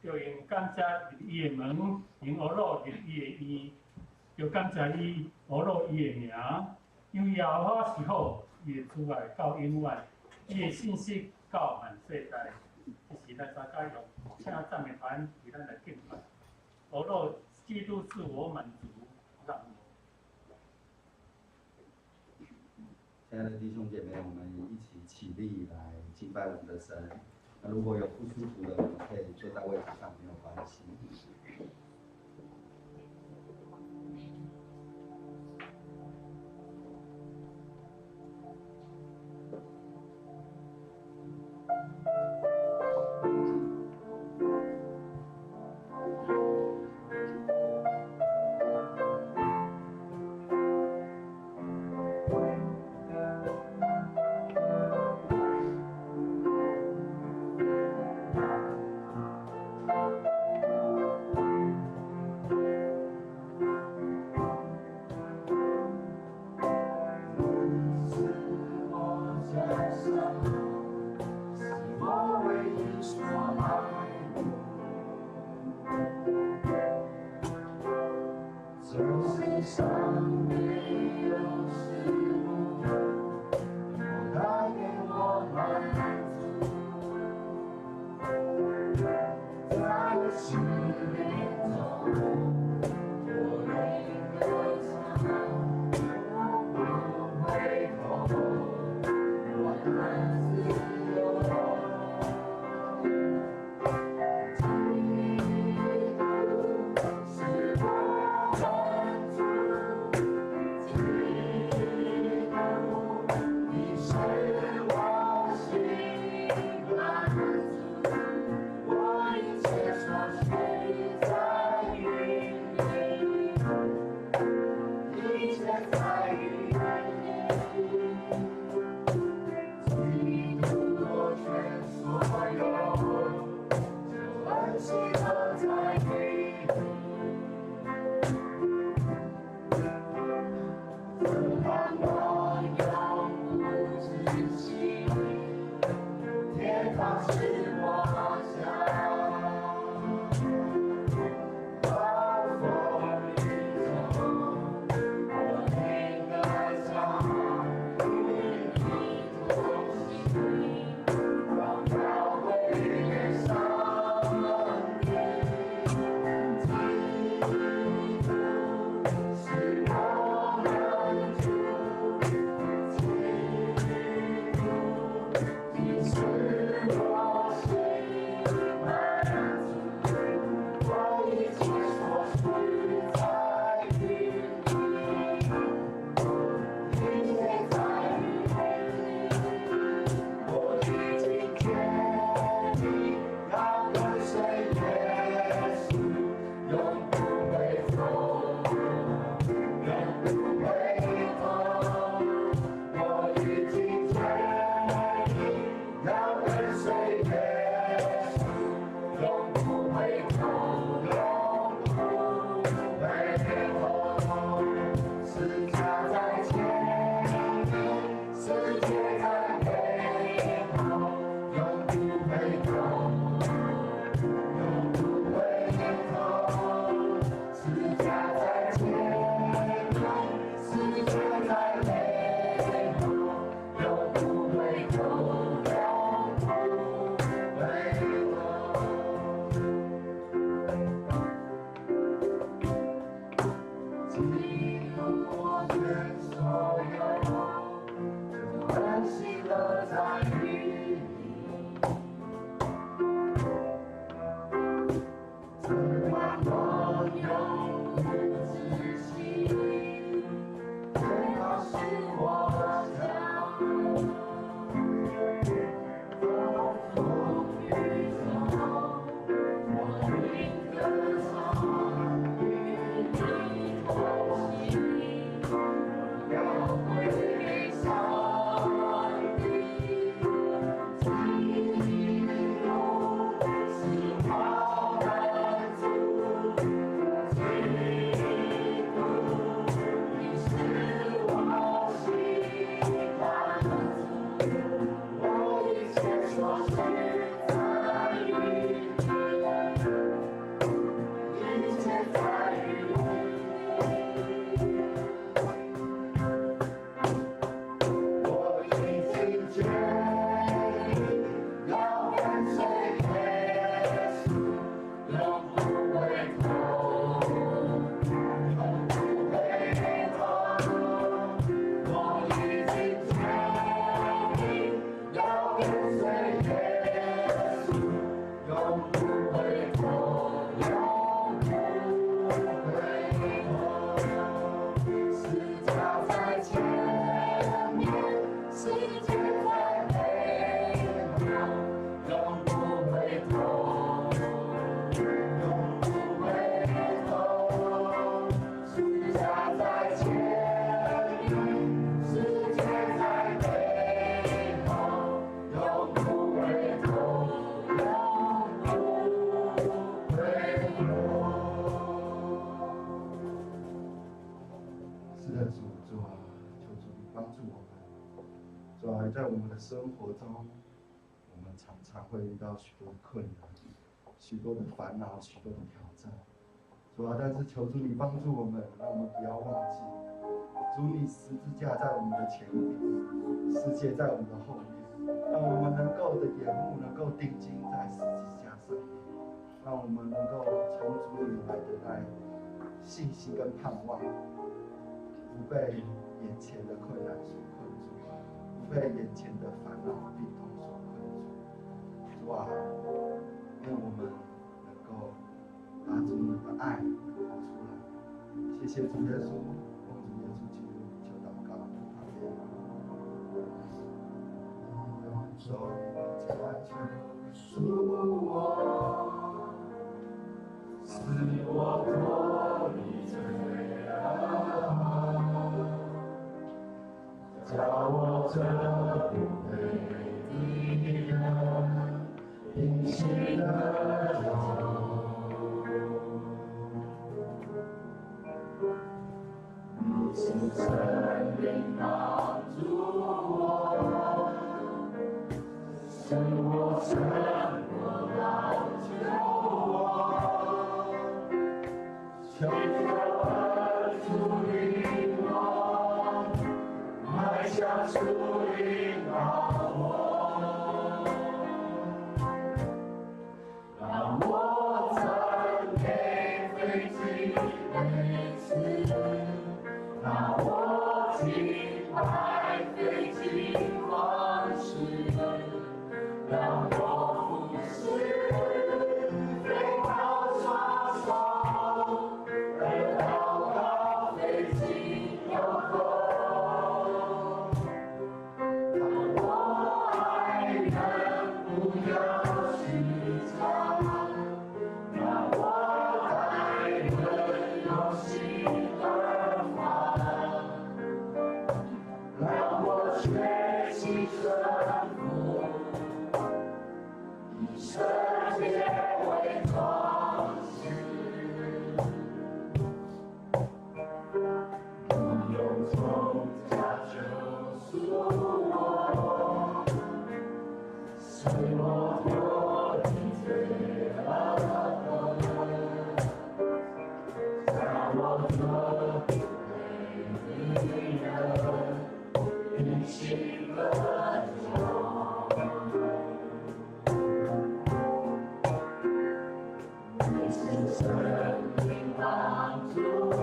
就用感谢入伊的门，用俄罗入伊的伊，就感谢伊俄罗伊的名。因为耶和华是好，伊的慈爱到永远，伊的信息到万世代。这是咱大家用请赞美团为咱来敬拜。俄罗基督是我满足，让我。亲爱的弟兄姐妹，我们一起起立来敬拜我们的神。那如果有不舒服的，我们可以坐在位置上，没有关系。主啊，在我们的生活中，我们常常会遇到许多的困难、许多的烦恼、许多的挑战。主啊，但是求主你帮助我们，让我们不要忘记，主你十字架在我们的前面，世界在我们的后面，让我们能够的眼目能够定睛在十字架上面，让我们能够从主里来的来信心跟盼望，不被眼前的困难所困住，不被眼前的烦恼病痛所困住。主啊，愿我们能够把主你的爱活出来。谢谢主耶稣，奉主耶稣基督求祷告，阿门。用手在救赎我，使我脱离罪恶，叫我这不配的人平息的忧。你是生命帮助我，使我胜过老救我，求主恩主领我，迈向属灵高峰，让我赞美飞机每次。让我敬拜飞进方式，让我俯视飞到双手，而祷告飞进有空。让我爱人不要虚假，让我待人有心而发。让我学习顺服，以圣洁为装饰。你用重价救赎我，使我脱离罪恶，让我做美丽人。平息了忧，你是生命帮助我，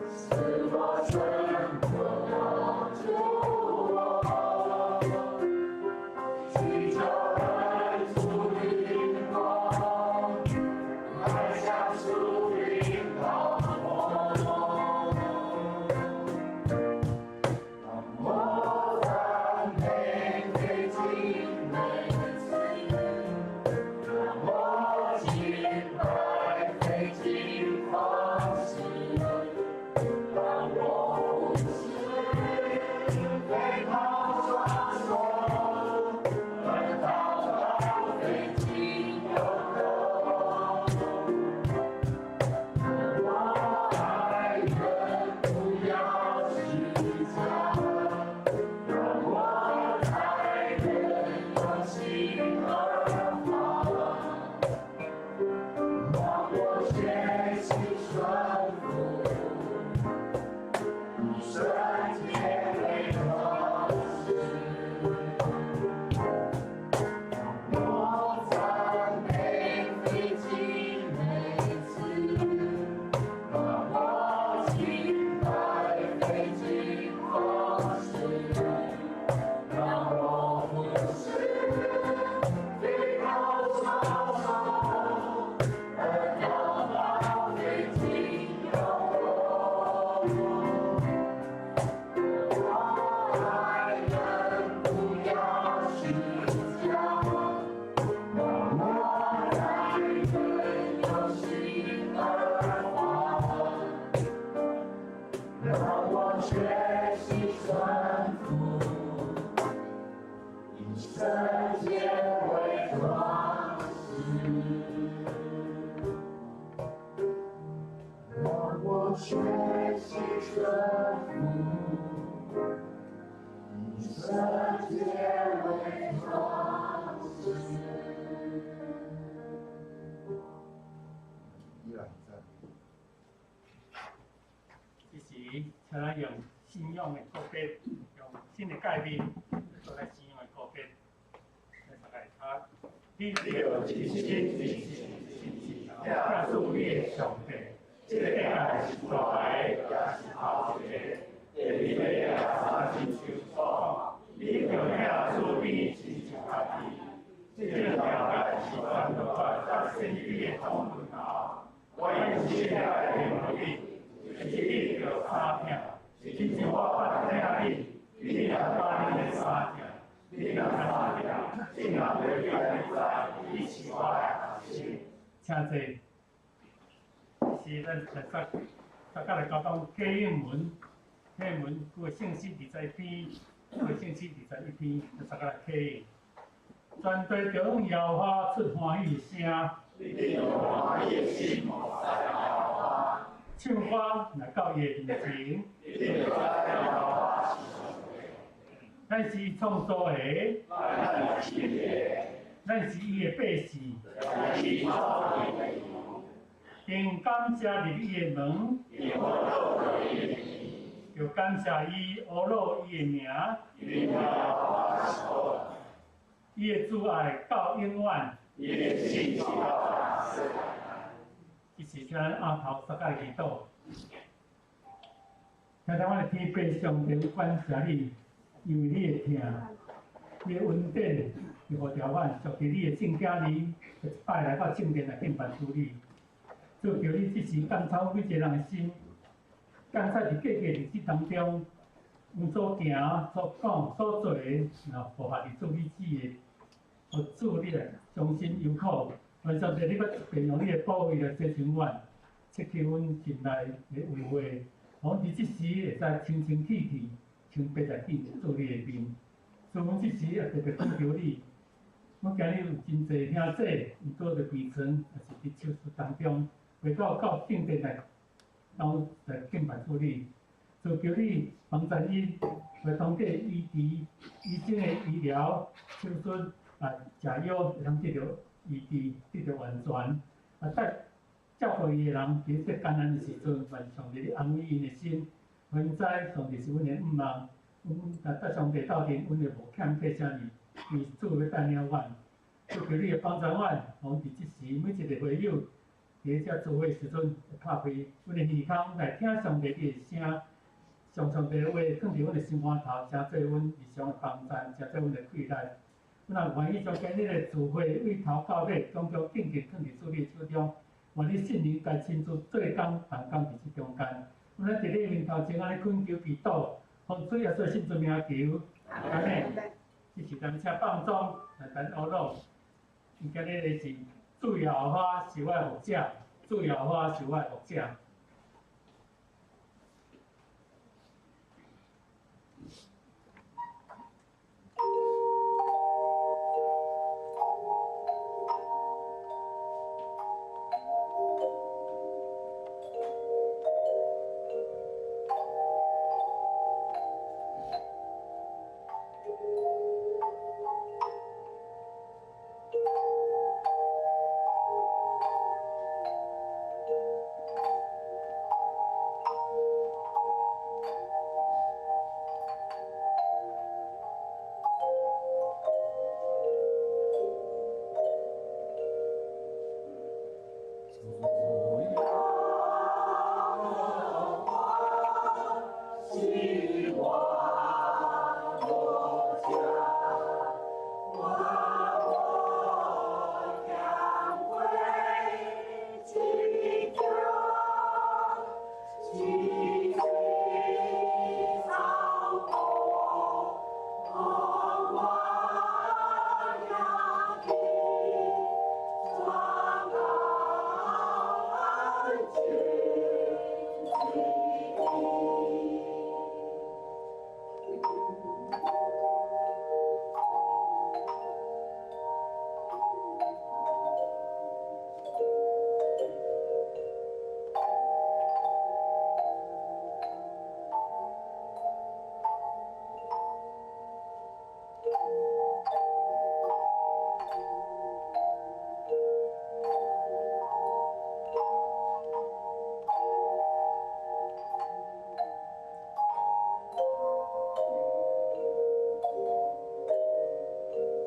使我胜过老救我，祈求恩主领我，迈向属灵高峰。我赞美飞进每次，让我敬拜飞进方式，让我俯视飞靠双手，而祷告飞进有空。我爱人不要虚假。让我在人有心而发，让我学习顺服，以圣洁为装饰。我赞美飞进每次，让我敬拜飞进方式。让我俯视飞靠双手，而祷告飞进有空。我爱人不要虚假，让我在人有心而发，让我学习顺服。以圣洁为装饰，让我学习顺服，以圣洁为装饰。依然在。这时，请咱用信仰的告别，用新的改变，做来信仰的告别。来大家你有真心，加速你的上帝，这个世界是大的，也是好的，你要相信手所，你就要注意亲像家己。这个了解是关乎咱身体的总论啊，我用现在的努力，你就三听，亲像我捌听你，你也把你的三听。你若看见，尽量袂对你在一起我来学习。请坐。是咱大家来交通启应文个信息21篇，个信息21篇，大家来启应。全地中摇花出欢喜声，你用欢喜的心在摇花，唱歌来到伊的面前，你就知摇花是上帝。咱是创造的，咱是伊的百姓，并感谢入伊的门，又感谢伊阿罗伊的名，伊的慈爱到永远，伊的信是到世界。伊是请咱后头大家祈祷，请咱我的天父上帝感谢你。因为你的疼，你的恩典，你互调阮，属于你的圣家里，一摆来到圣殿来敬拜主你。主求你即时感操每一个人的心，感谢伫各个日子当中，阮所行、所讲、所做的，然后符合你主你旨的，互主你来忠心有苦。愿上帝你要便用你的保佑来接近阮，切去阮心内的污秽，互阮伫即时会使清清气气。像白在见做你的面，所以阮即时也特别恳求你。我今日有真侪兄姐，伊做着病床，也是伫手术当中，袂到圣殿来敬拜主你。就求你帮助伊，会通过医治、医生的医疗、手术食药，会通得到医治，得到完全。照顾伊的人，伫这艰难的时阵，愿上帝你安慰因的心。阮知上帝是阮的五望，阮甲上帝斗阵，阮就无欠缺啥物，因为主要带领阮，就求你帮助阮，互伫即时每一个会友伫遮做伙时阵，会拍开阮的耳孔来听上帝你的声，将上帝的话放伫阮的心肝头，成做阮日常的帮衬，成做阮的气力。阮也愿意将今日的聚会为头到尾，种种紧紧放伫主你手中，愿你圣灵家亲自做工同工伫即中间。阮伫你面头前安尼恳求祈祷，奉主耶稣圣名求，阿门。这是咱请放纵来咱学路，今日的是主耶和华是我的牧者，主耶和华是我的牧者。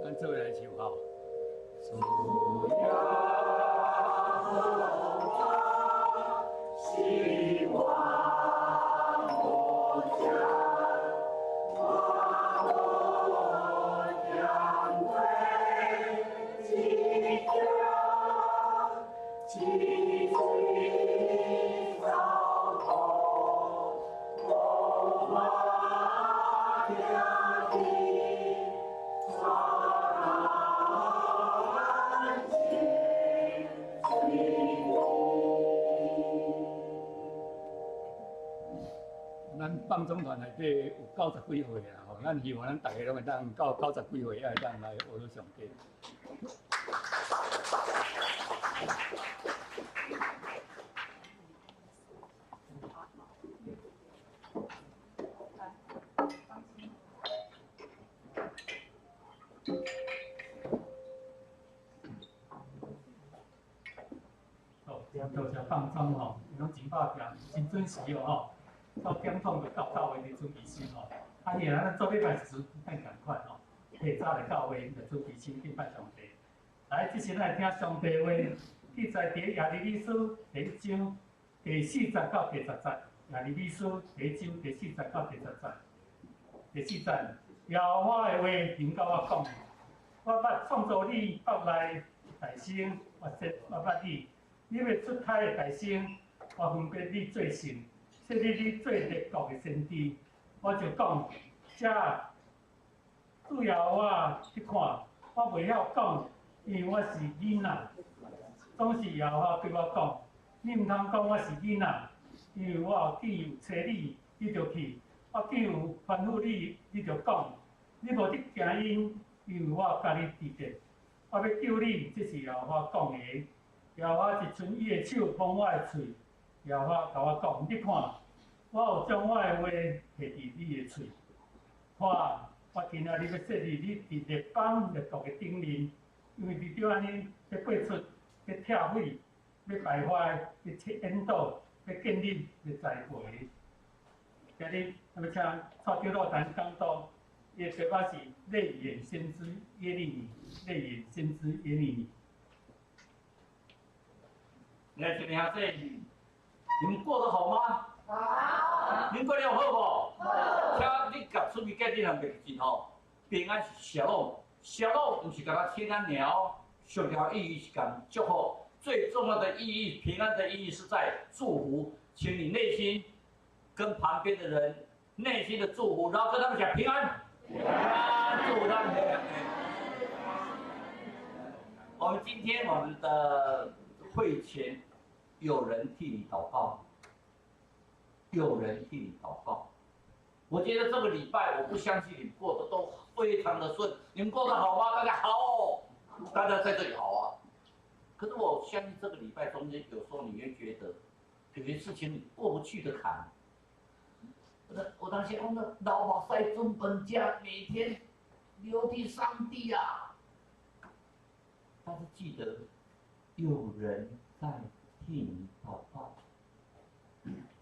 咱做来唱吼。希望我家，我将归基调，积极操控，我马家的咱放总团内底有90几岁啦，吼，咱希望咱大家拢会当到90几岁，会当来学到上帝。好，点到这放松吼，拢真饱点，真准时哦吼。到点钟就到位的准备先吼。啊，然咱做礼拜时咱共款吼，提早来到位就准备先敬拜上帝。来，即时来听上帝话，记载伫耶利米书第1章第40到第10节。耶利米书第1章第40到第10节。第4节，耶和华的话临到我讲，我捌创造你腹内大生，我捌你，你未出胎的大生，我分别你做神。设立你做列国的先知，我就讲，这主要我去看，我袂晓讲，因为我是囡仔。总是耶和华对我讲，你毋通讲我是囡仔，因为我有既有找你，你就去；我既有吩咐你，你就讲。你无得惊因，因为我甲你伫地。我要救你，这是耶和华讲的。耶和华一伸伊的手碰我的喙。耶和华甲我讲，你看，我有将我的话下伫你的喙。看，我今仔日要设立你伫列邦列国的顶面，因为你着安尼要爬出，要拆毁，要败坏，要引导，要建立，要栽培。今日我要请蔡长老谈讲道，伊的题目是泪眼先知耶利米，泪眼先知耶利米。来，兄弟兄弟。你们过得好吗？好。您过得好不？好。请你甲出去改这两个字吼，平安是小路，小路不是甲它天安鸟，上条意义是讲祝福，最重要的意义，平安的意义是在祝福，请你内心跟旁边的人内心的祝福，然后跟他们讲平安，平安，祝福他们平安。我们今天我们的会前。有人替你祷告，有人替你祷告。我觉得这个礼拜，我不相信你过得都非常的顺。你们过得好吗？大家好，大家在这里好啊。可是我相信这个礼拜中间，有时候你会觉得有些事情你过不去的坎。我当时讲的老马塞尊本家每天流涕上帝啊，但是记得有人在。替你祷告，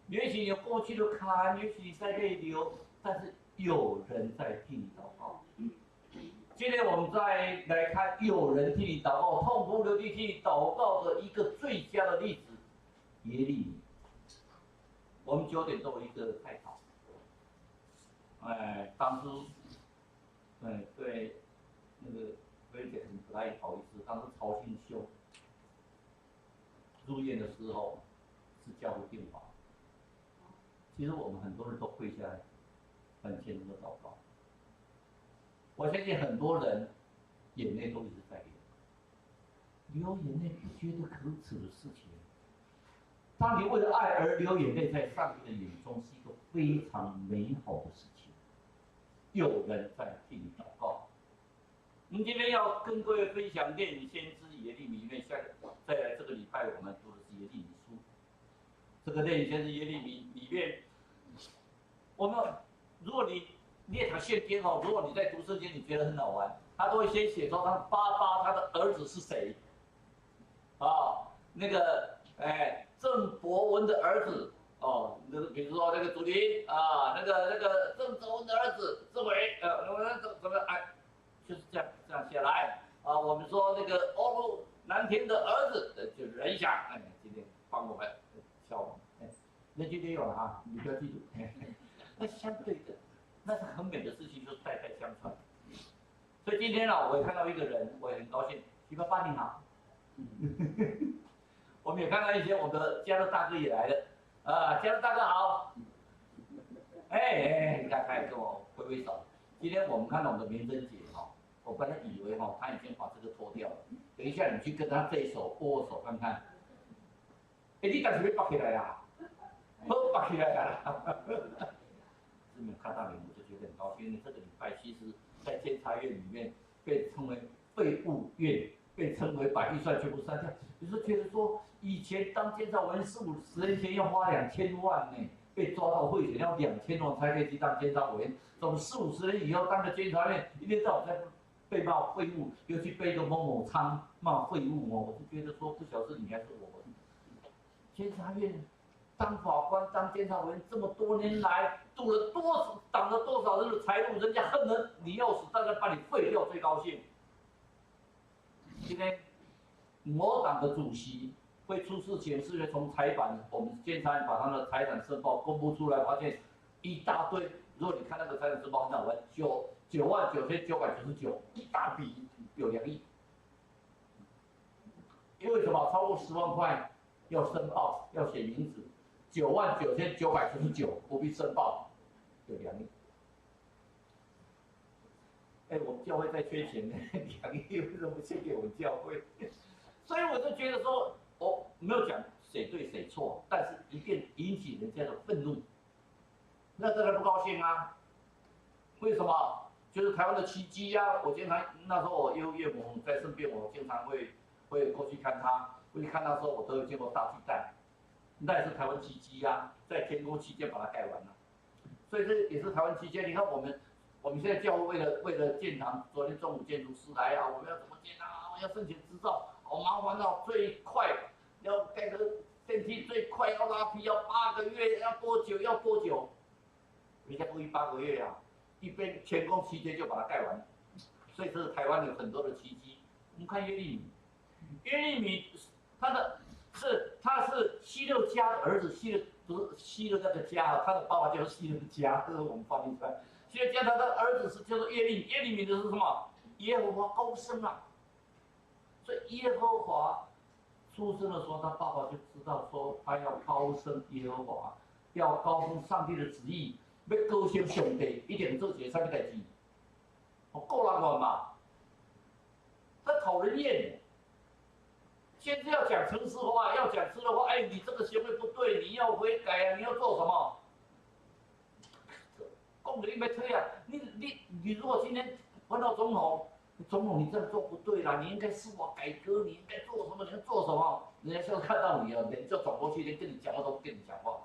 也许有过去的坎，也许在泪流，但是有人在替你祷告。今天我们再来看有人替你祷告、痛哭流涕替你祷告的一个最佳的例子——耶利米。我们9点都有一个探讨。当初，对那个菲姐很不太好意思，当时曹新修。入院的时候是教会电话，其实我们很多人都跪下来，很虔诚的祷告。我相信很多人眼泪都一直在流眼泪不觉得可耻的事情。当你为了爱而流眼泪，在上帝的眼中是一个非常美好的事情。有人在替你祷告。我们今天要跟各位分享《列女先知耶利米》里面，再来这个礼拜我们读的是耶利米书。这个《列女先知耶利米》里面，如果你也堂现编哦，如果你在读圣经，你觉得很好玩，他都会先写说他的儿子是谁，那个郑伯文的儿子哦，那个比如说那个祖林啊，那个郑泽文的儿子志伟，怎么哎，就是这样下来啊。我们说那个欧陆南田的儿子，就是任翔，哎，今天帮我们笑我们，哎，那今天有了啊，你不要记住。那相对的，那是很美的事情，就是代代相传。所以今天呢，我也看到一个人，我也很高兴，徐爸爸你好。我们也看到一些我们的加勒大哥也来了，啊，加勒大哥好。哎，你看他也跟我挥挥手。今天我们看到我们的明珍姐哈，我本来以为哈他已经把这个脱掉了，等一下你去跟他这一手握手看看。哎，你但是被绑起来啦，好绑起来啦。是没有看到你，我就觉得很高兴，因为这个礼拜其实在监察院里面被称为废物院，被称为把预算全部删掉。你说觉得说以前当监察委员4、50年前要花2000万呢，被抓到贿选要2000万才可以去当监察委员，怎么4、50年以后当个监察院，一天到晚在被骂废物，又去背个某某仓骂废物哦，我就觉得说不晓得是你还是我们监察院。当法官、当监察委员这么多年来，挡了多少人的财路，人家恨得你要死，当然把你废掉最高兴。今天某党的主席会出事情，是因为从财版我们监察院把他的财产申报公布出来，发现一大堆。如果你看那个财产申报很好玩，99999，一大笔有2亿。因为什么？超过10万块要申报，要写名字。99999不必申报，有2亿。哎，我们教会在缺钱呢，2亿为什么不献给我们教会？所以我就觉得说，我没有讲谁对谁错，但是一定引起人家的愤怒，那当然不高兴啊。为什么？就是台湾的奇迹啊！我经常那时候我岳母在身边，我经常会过去看她，过去看她的时候，我都有见过大巨蛋。那也是台湾奇迹啊，在天宫期间把它盖完了，所以这也是台湾期间。你看我们现在教会为了建堂，昨天中午建筑师来啊，我们要怎么建啊？要申请执照，好麻烦哦，最快要盖个电梯，最快要拉皮，要8个月，要多久？人家故意8个月啊，一边全工期间就把它盖完，所以这是台湾有很多的奇迹。我们看耶利米，他是希勒家的儿子，不是希勒那个家啊，他的爸爸叫希勒家，这是我们翻译出来。希勒家他的儿子是叫做耶利米的是什么？耶和华高升啊，所以耶和华出生的时候，他爸爸就知道说他要高升耶和华，要高升上帝的旨意，要高升上帝，一定做些什么代志？够人玩嘛？他讨人厌。现在要讲诚实话，要讲实的话，哎，你这个行为不对，你要悔改啊，你要做什么？公理没推啊，你如果今天换到总统你这样做不对啦，你应该司法改革，你应该做什么？你要做什么？人家现在看到你啊，脸就转过去，连跟你讲话都不跟你讲话。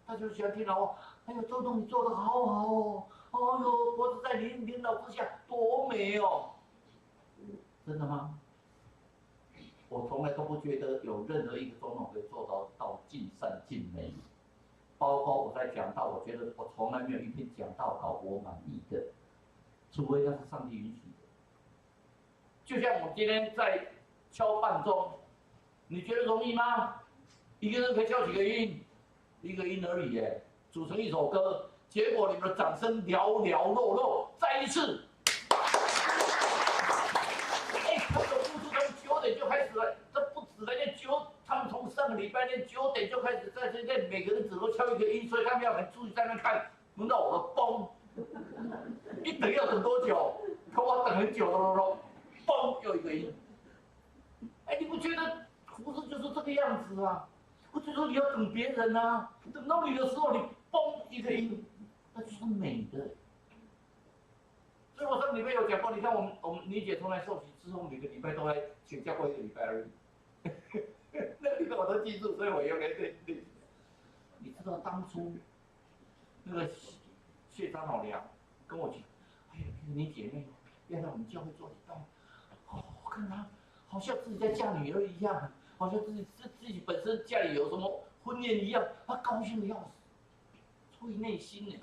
他就喜欢听到哦，哎呦，周董你做得好好哦，哦呦，脖子在领导之下多美哦，真的吗？我从来都不觉得有任何一个总统可以做到尽善尽美，包括我在讲道，我觉得我从来没有一篇讲道稿我满意的，除非那是上帝允许的。就像我今天在敲伴奏，你觉得容易吗？一个人可以敲几个音？1个音而已耶，组成一首歌，结果你们的掌声寥寥落落。再一次。他们的付出从9点就开始了，这不止了，他们从上个礼拜练9点就开始在这练，每个人只能敲1个音，所以他们要很注意在那看，轮到我的嘣，一等要等多久？可我等很久了，嘣又1个音。哎，你不觉得服饰就是这个样子啊？我就说你要等别人啊，等到你的时候你嘣1个音，那就是美的。所以我上个礼拜有讲过，你看我们妮姐从来受洗之后，每个礼拜都来请教过1个礼拜而已。那个礼拜我都记住，所以我用来对。你知道当初那个谢长老娘跟我讲，哎呀，你姐妹要来我们教会做礼拜，哦，我看她好像自己在嫁女儿一样，好像自己本身家里有什么婚宴一样，他高兴的要死，出于内心呢。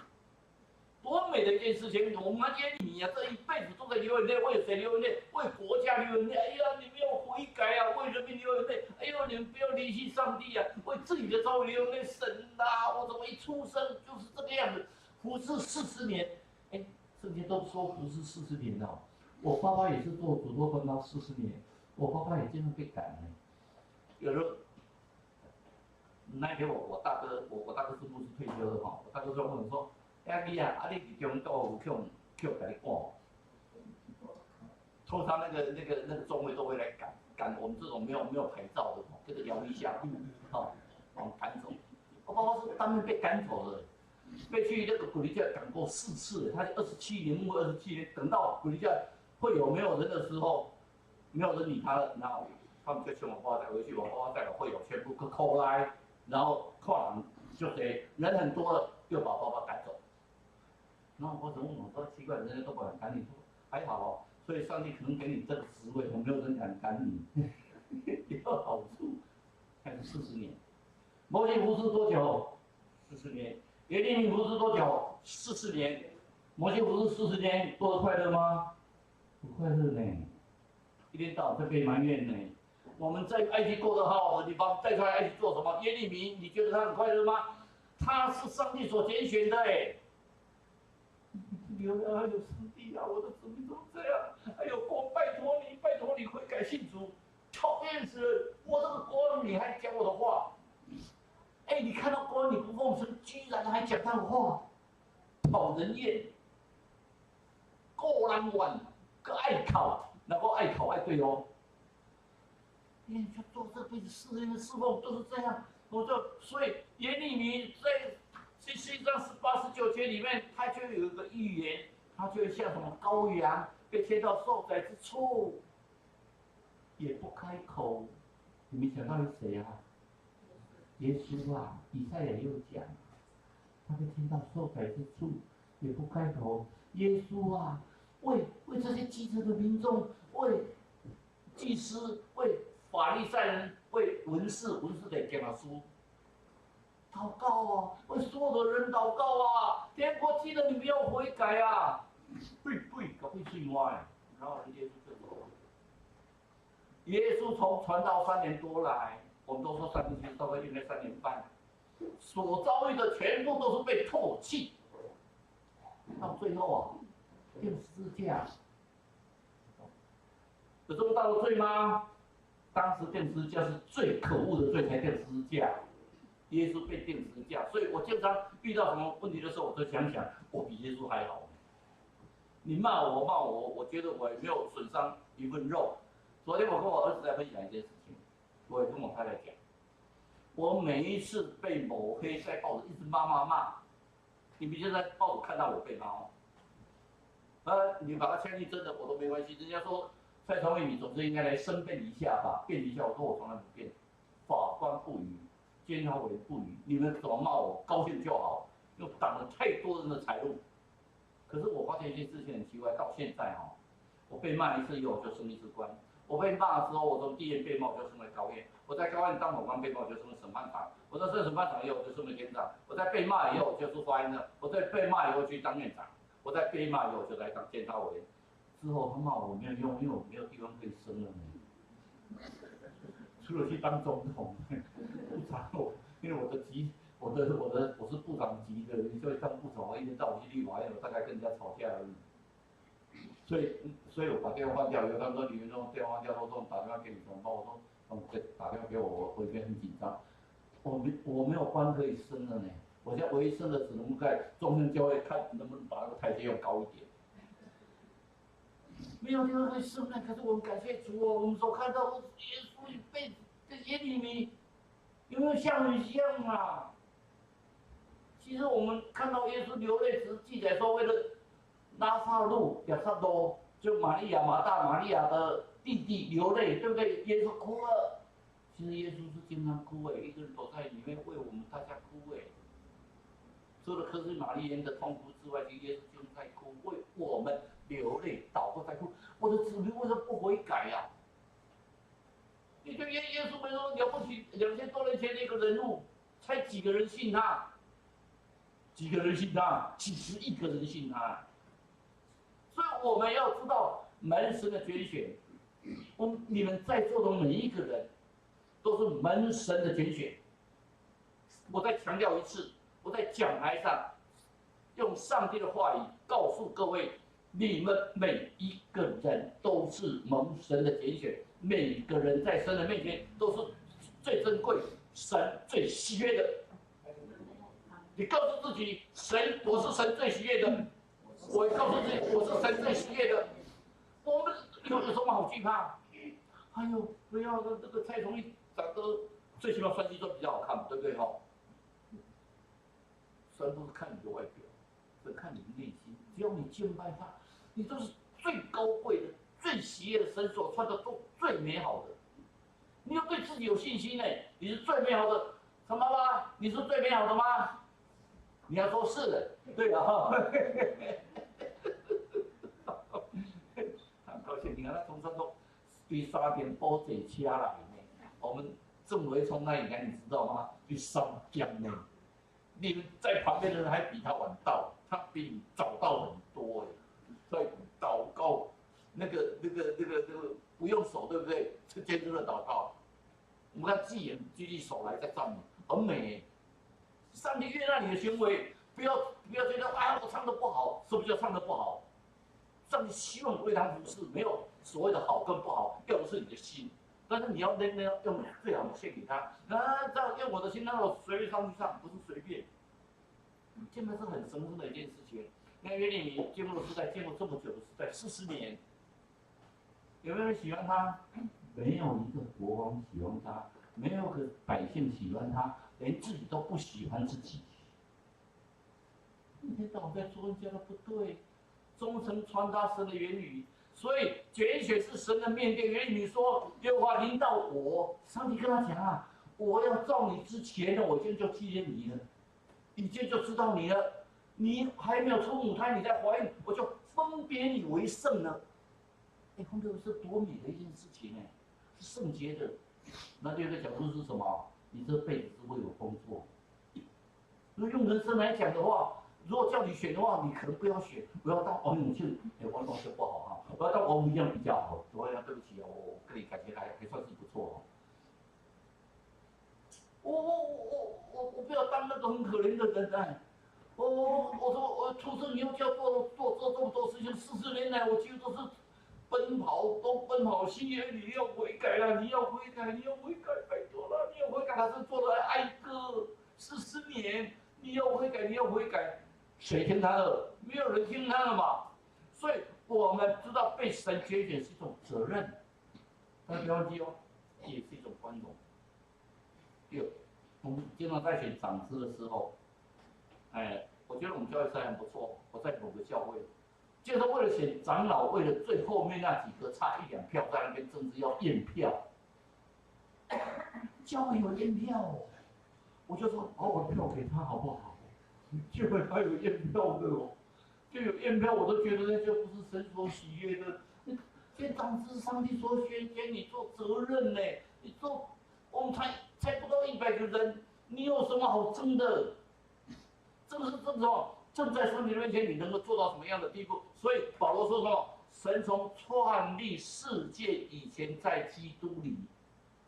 多美的一件事情！我们耶利米啊，这一辈子都在流眼泪，为谁流眼泪？为国家流眼泪。哎呀，你们要悔改啊！为人民流眼泪。哎呦，你们不要离弃上帝啊！为自己的遭遇流眼泪。神啊，我怎么一出生就是这个样子？服侍40年，哎，圣经都说服侍40年了。我爸爸也是做主托分到40年，我爸爸也经常被赶呢。有时候那天我大哥是牧师退休的哈，我大哥就问我说。哎你啊，你伫中岛有去给你赶，通常那个中尉都会来赶我们这种没有牌照的，这个摇一下，把我们赶走。我爸爸是当面被赶走的，被去那个古力架赶过4次，他27年，牧会27年，等到古力架会有没有人的时候，没有人理他了，然后他们就请我爸爸带回去，我爸爸带了会友全部扣来，然后看人就谁人很多了，又把爸爸赶走。然后我怎么问我说奇怪，人家都不敢赶你，说还好哦，所以上帝可能给你这个职位，没有人敢赶你，也有好处。还是40年，摩西服侍多久？40年。耶利米服侍多久？40年。摩西服侍40年，过得快乐吗？不快乐呢，一天到晚在被埋怨呢。我们在埃及过得好好的地方，带出来埃及做什么？耶利米，你觉得他很快乐吗？他是上帝所拣选的哎。原来还有上帝啊！我的生命怎么这样？哎呦，国，拜托你悔改信主，讨厌死了！我这个国，你还讲我的话？哎，你看到国你不奉承，居然还讲他的话，讨人厌，够难玩，个爱考，然后爱考爱对哦。你就做这辈子4年的侍奉都是这样，所以耶利米在。第7章18、19节里面，他就有一个预言，他就像什么羔羊被牵到受宰之处，也不开口。你们想到是谁啊？耶稣啊！以赛亚又讲，他被牵到受宰之处，也不开口。耶稣啊，为这些基层的民众，为祭司，为法利赛人，为文士得给他书。祷告啊，为所有的人祷告啊！天国记得你们要悔改啊！对，搞不清楚哎。然后耶稣就走了。耶稣从传道3年多来，我们都说3年期大概用了3年半，所遭遇的全部都是被唾弃，到最后啊，钉十字架。有这么大的罪吗？当时钉十字架是最可恶的罪才钉十字架。耶稣被钉十字架，所以我经常遇到什么问题的时候，我就想想，我比耶稣还好。你骂我，我觉得我也没有损伤一份肉。昨天我跟我儿子在分享一件事情，我也跟我太太讲，我每一次被抹黑，在报纸一直骂，你们现在报纸看到我被骂哦，你把它签进真的我都没关系。人家说蔡崇义你总是应该来申辩一下吧，辩一下，我说我从来不辩，法官不语。监察委员不语，你们怎么骂我，高兴就好，又挡了太多人的财路。可是我发现一件事情很奇怪，到现在我被骂一次以后我就升一次官，我被骂的时候我从地院被骂我就升为高院，我在高院当法官被骂我就升为审判长，我在升审判长以后我就升为监长，我在被骂以后我就是发言人，我在被骂以后去当院长，我在被骂以后就来当监察委员。之后他骂我没有用，因为我没有地方可以升了呢。除了去当总统，部长因为我是部长级的，你就当部长，我一天到晚去立法院，我大概跟人家吵架而已。所以我把电话换掉，有他们说李元忠电话换掉，我说打电话给你怎么办？我说打电话给我，我一边很紧张，我没有官可以升了呢，我现在唯一升的只能在中正教会看能不能把那个台阶用高一点。没有地方可以升呢，可是我们感谢主哦，我们所看到的耶稣一辈子在耶利米有没有像你一样啊？其实我们看到耶稣流泪，只是记载说为了拉撒路、亚撒多，就马大玛利亚的弟弟流泪，对不对？耶稣哭了。其实耶稣是经常哭哎，一个人躲在里面为我们大家哭哎。除了克西玛丽人的痛苦之外，其实耶稣经常在哭，为我们流泪、祷告在哭。我的子民为什么不悔改呀？你对耶稣没说了不起，2000多年前的一个人物，才几个人信他？几个人信他？几十亿个人信他。所以我们要知道门神的拣选，你们在座的每一个人都是门神的拣选。我再强调一次，我在讲台上用上帝的话语告诉各位，你们每一个人都是蒙神的拣选，每个人在神的面前都是最珍贵、神最喜悦的。你告诉自己，我是神最喜悦的。我告诉自己，我是神最喜悦的。我们有什么好惧怕？哎呦，不要这个蔡崇义长得最起码穿西装比较好看，对不对哈？神不是看你的外表，是看你的内心。只要你敬拜他，你都是最高贵的、最喜悦的。神所穿的都最美好的。你要对自己有信心呢，你是最美好的。什么吗？你是最美好的吗？你要说是的，对啊。很高兴，你看他从山东对沙田包这车来呢，我们郑维聪那里来，你知道吗？对三江呢。你们在旁边的人还比他晚到，他比你早到很多哎。所以祷告，那个不用手，对不对？这坚持的祷告，我们看既然举起手来在赞美，很美。上帝悦纳你的行为，不要觉得啊我唱的不好，什么叫唱的不好？上帝希望为他服侍，没有所谓的好跟不好，要的是你的心。但是你要用最好的献给他，这样用我的心，让我随便上去唱，不是随便。敬拜是很神圣的一件事情。那约定你建国的时代，建国这么久的时代，40年，有没有人喜欢他？没有一个国王喜欢他，没有个百姓喜欢他，连自己都不喜欢自己。一天到晚在说人家的不对，忠诚传达神的言语。所以拣选是神的面殿。原你说耶和华临到我，上帝跟他讲啊，我要造你之前呢，我今天就纪念你了，已经就知道你了。你还没有出母胎，你在怀孕，我就分别你为圣了。分别为圣多美的一件事情哎，是圣洁的。那第二个角度是什么？你这辈子是会有工作。如果用人生来讲的话，如果叫你选的话，你可能不要选，不要当王永庆，王永庆不好哈，我要当王一样比较好。对不起哦，我跟你感觉还算是不错哦。我不要当那个很可怜的人哎。我说我出生以后就要做这么多事情，40年来我几乎都是奔跑心眼，你要悔改了，你要悔改，拜托了，你要悔改，他是做了哀歌40年，你要悔改。谁听他的？没有人听他的嘛。所以我们知道被神拣选是一种责任，但不要忘记哦，也是一种宽容。我们经常在选长子的时候，我觉得我们教会虽然不错，我在某个教会，就是为了选长老，为了最后面那几个差1、2票在那边争执要验票，教会有验票哦，我就说把我的票给他好不好？就会还有验票的哦，就有验票，我都觉得那就不是神所喜悦的。选长子，上帝所选你做责任呢，你做我们才不到100个人，你有什么好争的？这个是什么？正在上帝面前，你能够做到什么样的地步？所以保罗说什么？神从创立世界以前，在基督里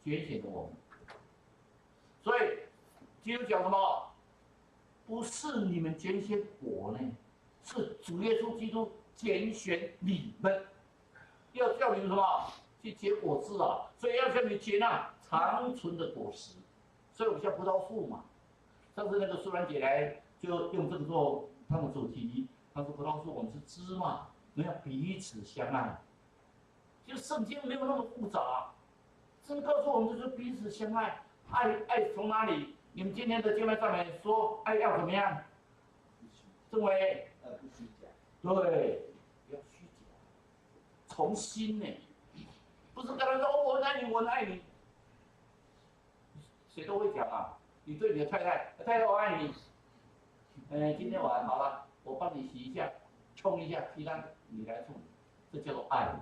拣选了我们。所以基督讲什么？不是你们拣选我呢，是主耶稣基督拣选你们，要叫你们什么？去结果子啊！所以要叫你结那长存的果实。所以我们像葡萄树嘛。上次那个苏兰姐来，就用这个做他们主题。她说葡萄树我们是枝嘛，我们要彼此相爱。就圣经没有那么复杂，圣经告诉我们就是彼此相爱。爱从哪里？你们今天的敬拜赞美说爱要怎么样？郑伟，不虚假。对，不要虚假，从心呢，不是跟他说我爱你，我爱你，谁都会讲啊。你对你的太太我爱你，今天晚上好了，我帮你洗一下，冲一下，其他你来处理，这叫做爱。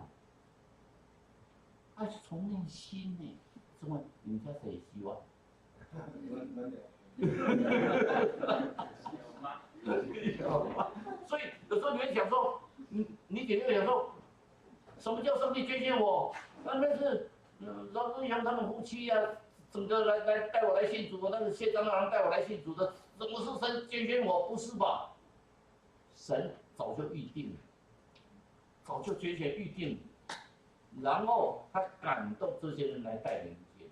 爱是从内心呢，请问你们家谁希望？所以有时候你会想说，你姐妹想说，什么叫上帝捐献我？那是老师阳他们夫妻啊，整个来带我来信主，那个谢长老带我来信主的，怎么是神捐献我？不是吧？神早就预定了，早就拣选预定了，然后他感动这些人来带领接。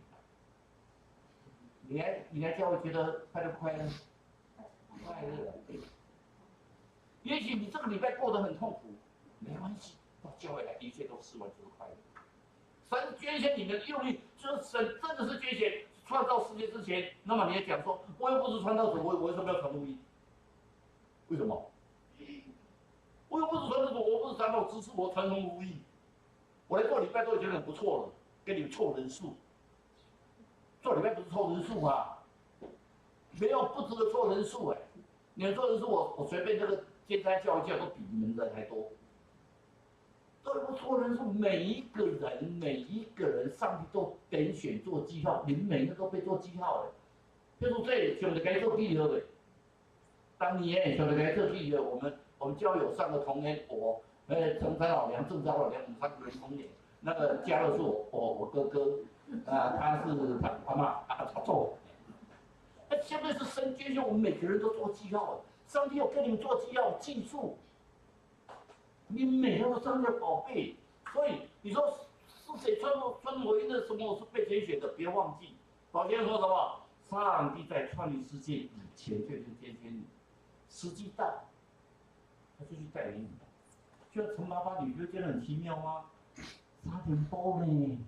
你来教会觉得快乐不快乐？快乐。也许你这个礼拜过得很痛苦，没关系，到教会来，一切都是完就是快乐。神捐献你的用力，就是神真的是捐献创造世界之前，那么你也讲说，我又不是传道者，我为什么要传福音？为什么？我又不是传道者，我不是传道，支持我传统福音。我来做礼拜都已经很不错了，给你们凑人数。做礼拜不是凑人数啊，没有不值得凑人数哎。你们做人数，我随便这个兼差教都比你们人还多。都不凑人数，每一个人，上帝都点选做记号，你们每个都被做记号的。就是这上帝该做记号的。当年上帝该做记号，我们教友上个同年，我陈三老娘、郑三老娘，我们三个人同年。那个嘉乐是我哥哥，他是他阿妈他做。那现在是神捐献，我们每个人都做记号的。上帝有跟你们做记号，记住。你每个都上帝的宝贝，所以你说是谁穿我的什么是被拣选的？别忘记，保先说什么？上帝在创立世界以前就已经拣选你，时机到，他就去带领你。就像陈妈妈，你不觉得很奇妙吗？3点半呢，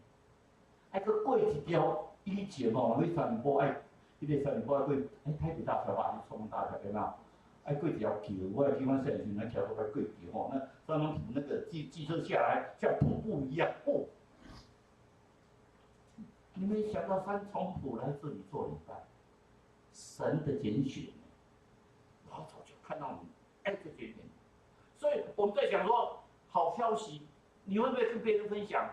还个过一条以前哦，你3点半哎，迄个3点半过台北大桥吧，你冲大桥对吗？爱过一条桥，我也去看县城那桥都快过桥吼，那三龙埔那个机车下来像瀑布一样哦。你没想到三重埔来这里做礼拜，神的拣选，老早就看到你爱这拣选，所以我们在想说，好消息，你会不会跟别人分享？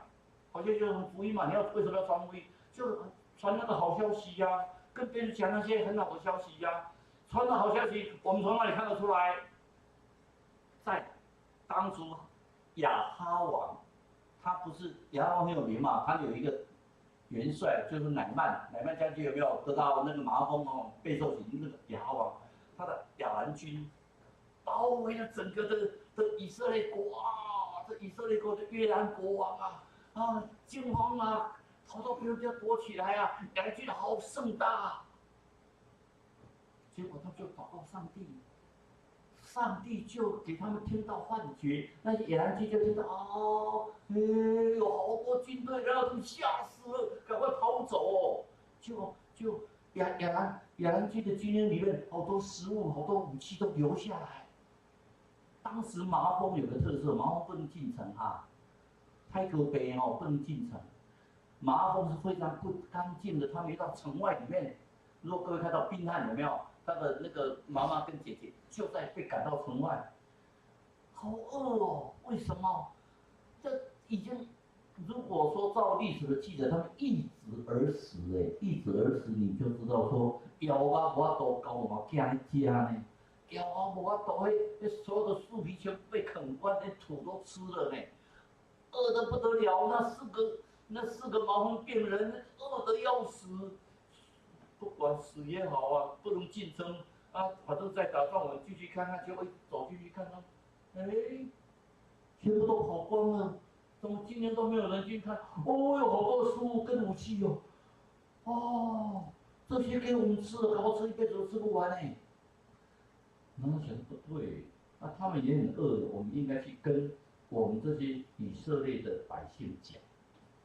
好像就是福音嘛，你要为什么要传福音？就传那个好消息呀、跟别人讲那些很好的消息呀、传的好消息，我们从哪里看得出来？在当初亚哈王，他不是亚哈王很有名嘛？他有一个元帅，就是乃曼将军有没有得到那个麻风哦备受喜？那个亚哈王，他的亚兰军包围了整个的以色列国啊！这以色列国的约兰国王啊，惊慌啊，好多别人就躲起来啊！亚兰军好盛大啊！结果他就祷告上帝，上帝就给他们听到幻觉，那些野兰军就听到有好多军队，然后他们吓死了，赶快跑走。就亚兰军的军营里面，好多食物、好多武器都留下来。当时麻风有个特色，麻风不能进城哈，太可悲哦，不能进城。麻风是非常不干净的，他们一到城外里面，如果各位看到宾汉有没有？他的那个妈妈跟姐姐就在被赶到城外，好饿哦！为什么？这已经，如果说照历史的记载，他们一直而死一直而死，你就知道说，腰啊我都高嘛，惊你家呢，腰啊我都所有的树皮全部被啃光，连土都吃了呢，饿得不得了。那四个麻风病人饿得要死。不管死也好啊，不能进城啊，反正再打算我们继续看看，就会走进去看看，全部都跑光了，怎么今年都没有人进看？哦，有好多食物跟武器哦，这些给我们吃了，搞不好吃一辈子都吃不完呢。然后想不对，那他们也很饿，我们应该去跟我们这些以色列的百姓讲。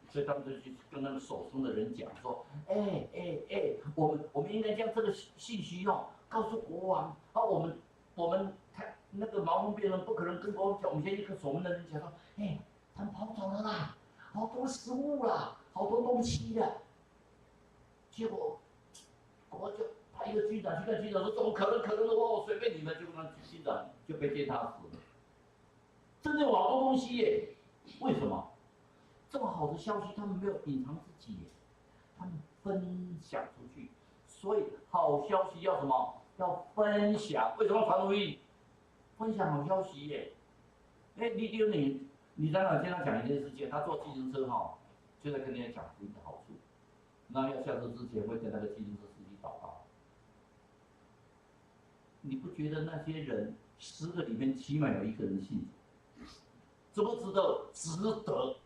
所以他们就去跟他们手中的人讲说，我们应该将这个信息告诉国王，我们那个麻风病人不可能跟国王讲，我们先跟守门的人讲说，他们跑走了啦，好多食物啦，好多东西啦。结果国王就派一个军长去跟军长说，怎么可能的话，我随便你们，结果那军长就被践踏死了。真的有好多东西耶，为什么？这么好的消息，他们没有隐藏自己，他们分享出去，所以好消息要什么？要分享。为什么传福音？分享好消息耶。哎，你当然经常讲一件事情，他坐计程车哈，就在跟人家讲福音的好处。那要下车之前会跟那个计程车司机祷告。你不觉得那些人10个里面起码有1个人信主？值不值得？值得。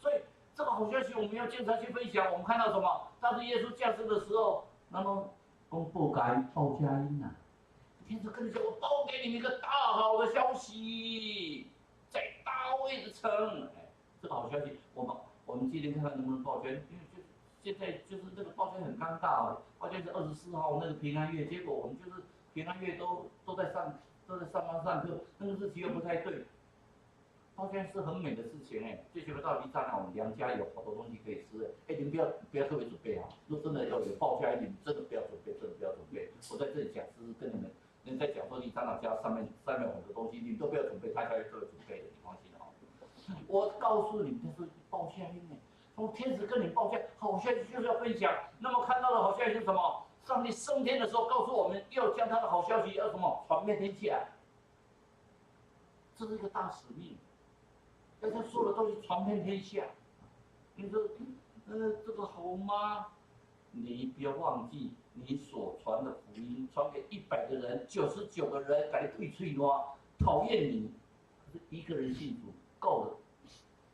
所以这个好消息我们要经常去分享。我们看到什么？当时耶稣降生的时候，那么公布该报佳音啊，天使跟你说，我报给你们一个大好的消息，在大卫的城。哎，这个好消息，我们今天看看能不能报佳音，因为现在就是这个报佳音很尴尬啊，报佳音是24号那个平安夜，结果我们就是平安夜都在上班上课，那个日期又不太对。报佳音是很美的事情哎，最起码到离家呢，我们娘家有好多东西可以吃哎，你们不要特别准备啊，如果真的要有报佳音，你们真的不要准备，真的不要准备。我在这里讲，只是跟你们在讲说，离家长家上面有很多东西，你们都不要准备，他才会做准备的，你放心哦。我告诉你们，这是报佳音哎，从天使跟你报佳，好消息就是要分享。那么看到的好消息是什么？上帝升天的时候告诉我们，要将他的好消息要什么传遍天下，这是一个大使命。要将所有的东西传遍天下。你说，这个好吗？你不要忘记，你所传的福音传给100个人，99个人给你退脆喏，讨厌你，可是1个人信主够了。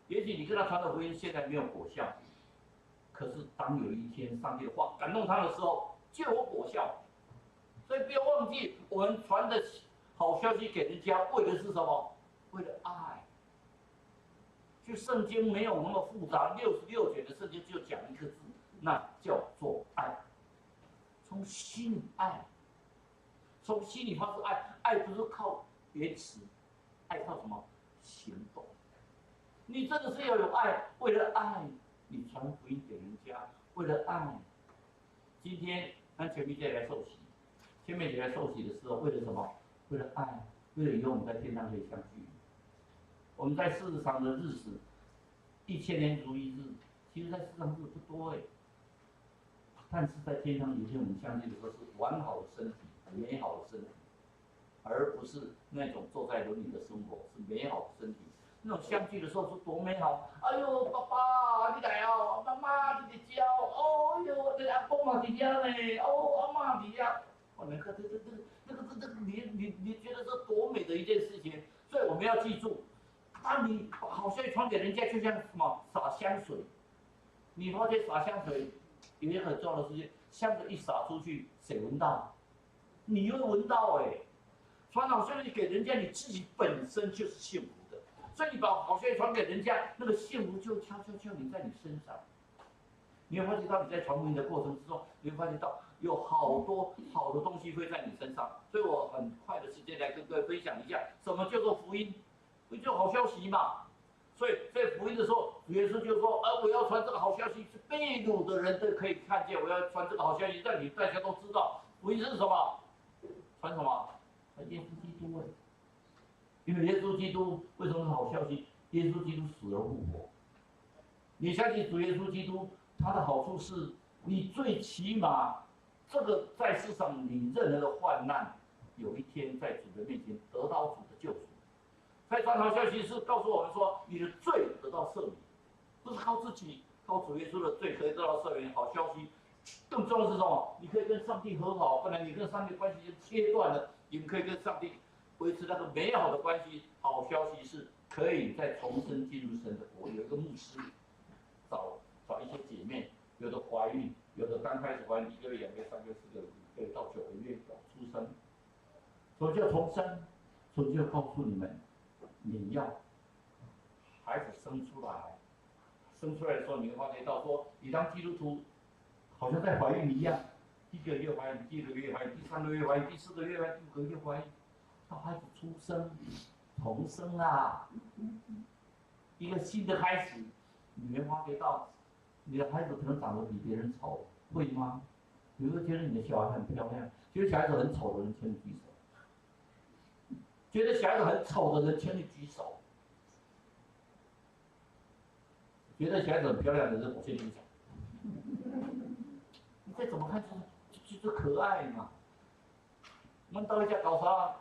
也许你跟他传的福音现在没有果效，可是当有一天上帝的话感动他的时候，就有果效。所以不要忘记，我们传的好消息给人家，为的是什么？为了爱。就圣经没有那么复杂，66卷的圣经就讲一个字，那叫做爱。从心里爱，从心里发出爱，爱不是靠言辞，爱靠什么？行动。你真的是要有爱，为了爱，你传福音给人家，为了爱。今天让全民姐来受洗，全民姐来受洗的时候，为了什么？为了爱，为了以后我们在天上可以相聚。我们在世上的日子，1000年如一日，其实在世上日子不多哎，但是在天上有一天我们相聚的时候，是完好的身体，美好的身体，而不是那种坐在轮椅的生活，是美好的身体。那种相聚的时候是多美好！哎呦，爸爸你来哦，妈妈你在家哦，哎呦，这阿公嘛在家呢，哦，阿妈在家。哦，你看你觉得这多美的一件事情？所以我们要记住。当你把好消息传给人家，就像什么洒香水。你发现洒香水有一个很重要的事情，香水一洒出去，谁闻到？你会闻到哎。传好消息给人家，你自己本身就是幸福的，所以你把好消息传给人家，那个幸福就悄你在你身上。你会发觉到你在传福音的过程之中，你会发觉到有好多好的东西会在你身上。所以我很快的时间来跟各位分享一下，什么叫做福音？不就好消息嘛？所以在福音的时候，主耶稣就说：“我要传这个好消息，是被掳的人都可以看见。我要传这个好消息，让你大家都知道，福音是什么？传什么？传耶稣基督。因为耶稣基督为什么是好消息？耶稣基督死而复活。你相信主耶稣基督，他的好处是，你最起码这个在世上你任何的患难，有一天在主的面前得到主的救赎。”在传好消息是告诉我们说，你的罪得到赦免，不是靠自己，靠主耶稣的罪可以得到赦免。好消息，更重要的是什么？你可以跟上帝和好，不然你跟上帝关系就切断了。你们可以跟上帝维持那个美好的关系。好消息是可以再重生进入神的国。有一个牧师找一些姐妹，有的怀孕，有的刚开始怀孕1个月、2个月、3个月、4个月、5个月到9个月出生。什么叫重生？所以就告诉你们。你要孩子生出来的时候，你会发觉到说，你当基督徒好像在怀孕一样，第1个月怀孕，第2个月怀孕，第3个月怀孕，第4个月怀孕，第5个月怀孕，到孩子出生，重生啊，一个新的开始，你会发觉到，你的孩子可能长得比别人丑，会吗？你会觉得你的小孩很漂亮，觉得小孩子很丑的人，请你举手。觉得小孩子很丑的人，请你举手。觉得小孩子很漂亮的人，我先举手。你再怎么看就是就是可爱嘛。我们到一家搞啥，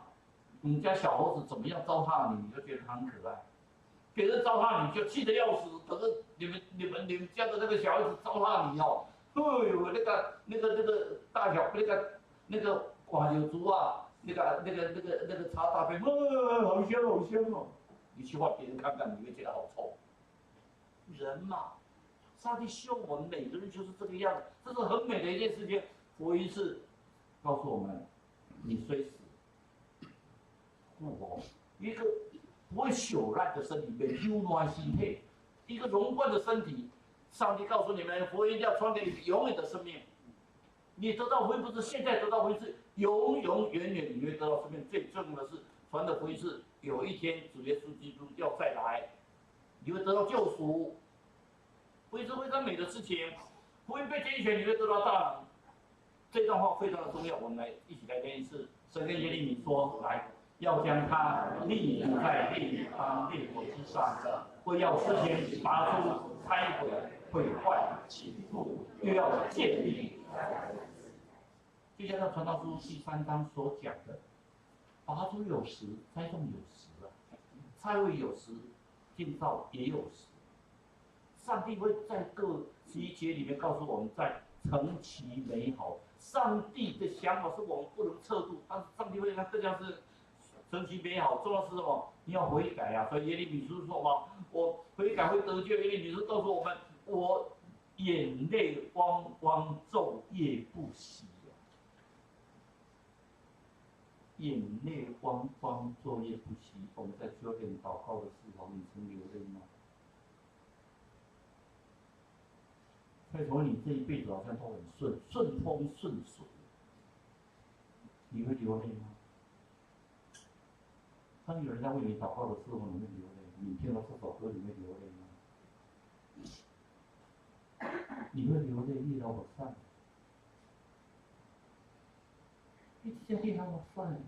我们家小猴子怎么样糟蹋你，你就觉得它很可爱；别人糟蹋你就气得要死。可是你们家的那个小孩子糟蹋你哦，哎呦那个大小那个瓜牛猪啊，那个茶大便，好香好香哦。你去换别人看看，你会觉得好臭。人嘛，上帝希望我们每个人就是这个样子，这是很美的一件事情。福音是告诉我们，你虽死，复活，一个不会朽烂的身体，被幽暖心体，一个荣冠的身体。上帝告诉你们，福音要传给你们永远的生命。你得到福音不是现在得到福音，是永永远远你会得到生命。最重要的是，传的福音是有一天主耶稣基督要再来，你会得到救赎。福音是非常美的事情，福音被拣选，你会得到大能。这段话非常的重要，我们来一起来念一次。神跟耶利米说：“来，要将它立在列邦列国之上，不要事先拔出、拆毁、毁坏、起步，又要建立。”就像那传道书第3章所讲的，拔出有时，栽种有时了，拆毁有时，建造也有时。上帝会在各11节里面告诉我们，在成其美好。上帝的想法是我们不能测度，但是上帝会让这样是成其美好。重要是什么？你要悔改啊！所以耶利米书说嘛，我悔改会得救。耶利米书告诉我们，我眼泪汪汪，昼夜不息。眼泪汪汪，昼夜不息。我们在9点祷告的时候，你曾流泪吗？再说你这一辈子好像都很顺风顺水，你会流泪吗？当有人在为你祷告的时候，你会流泪；你听到这首歌，你会流泪吗？你会流泪，你老我散。你这些老我散，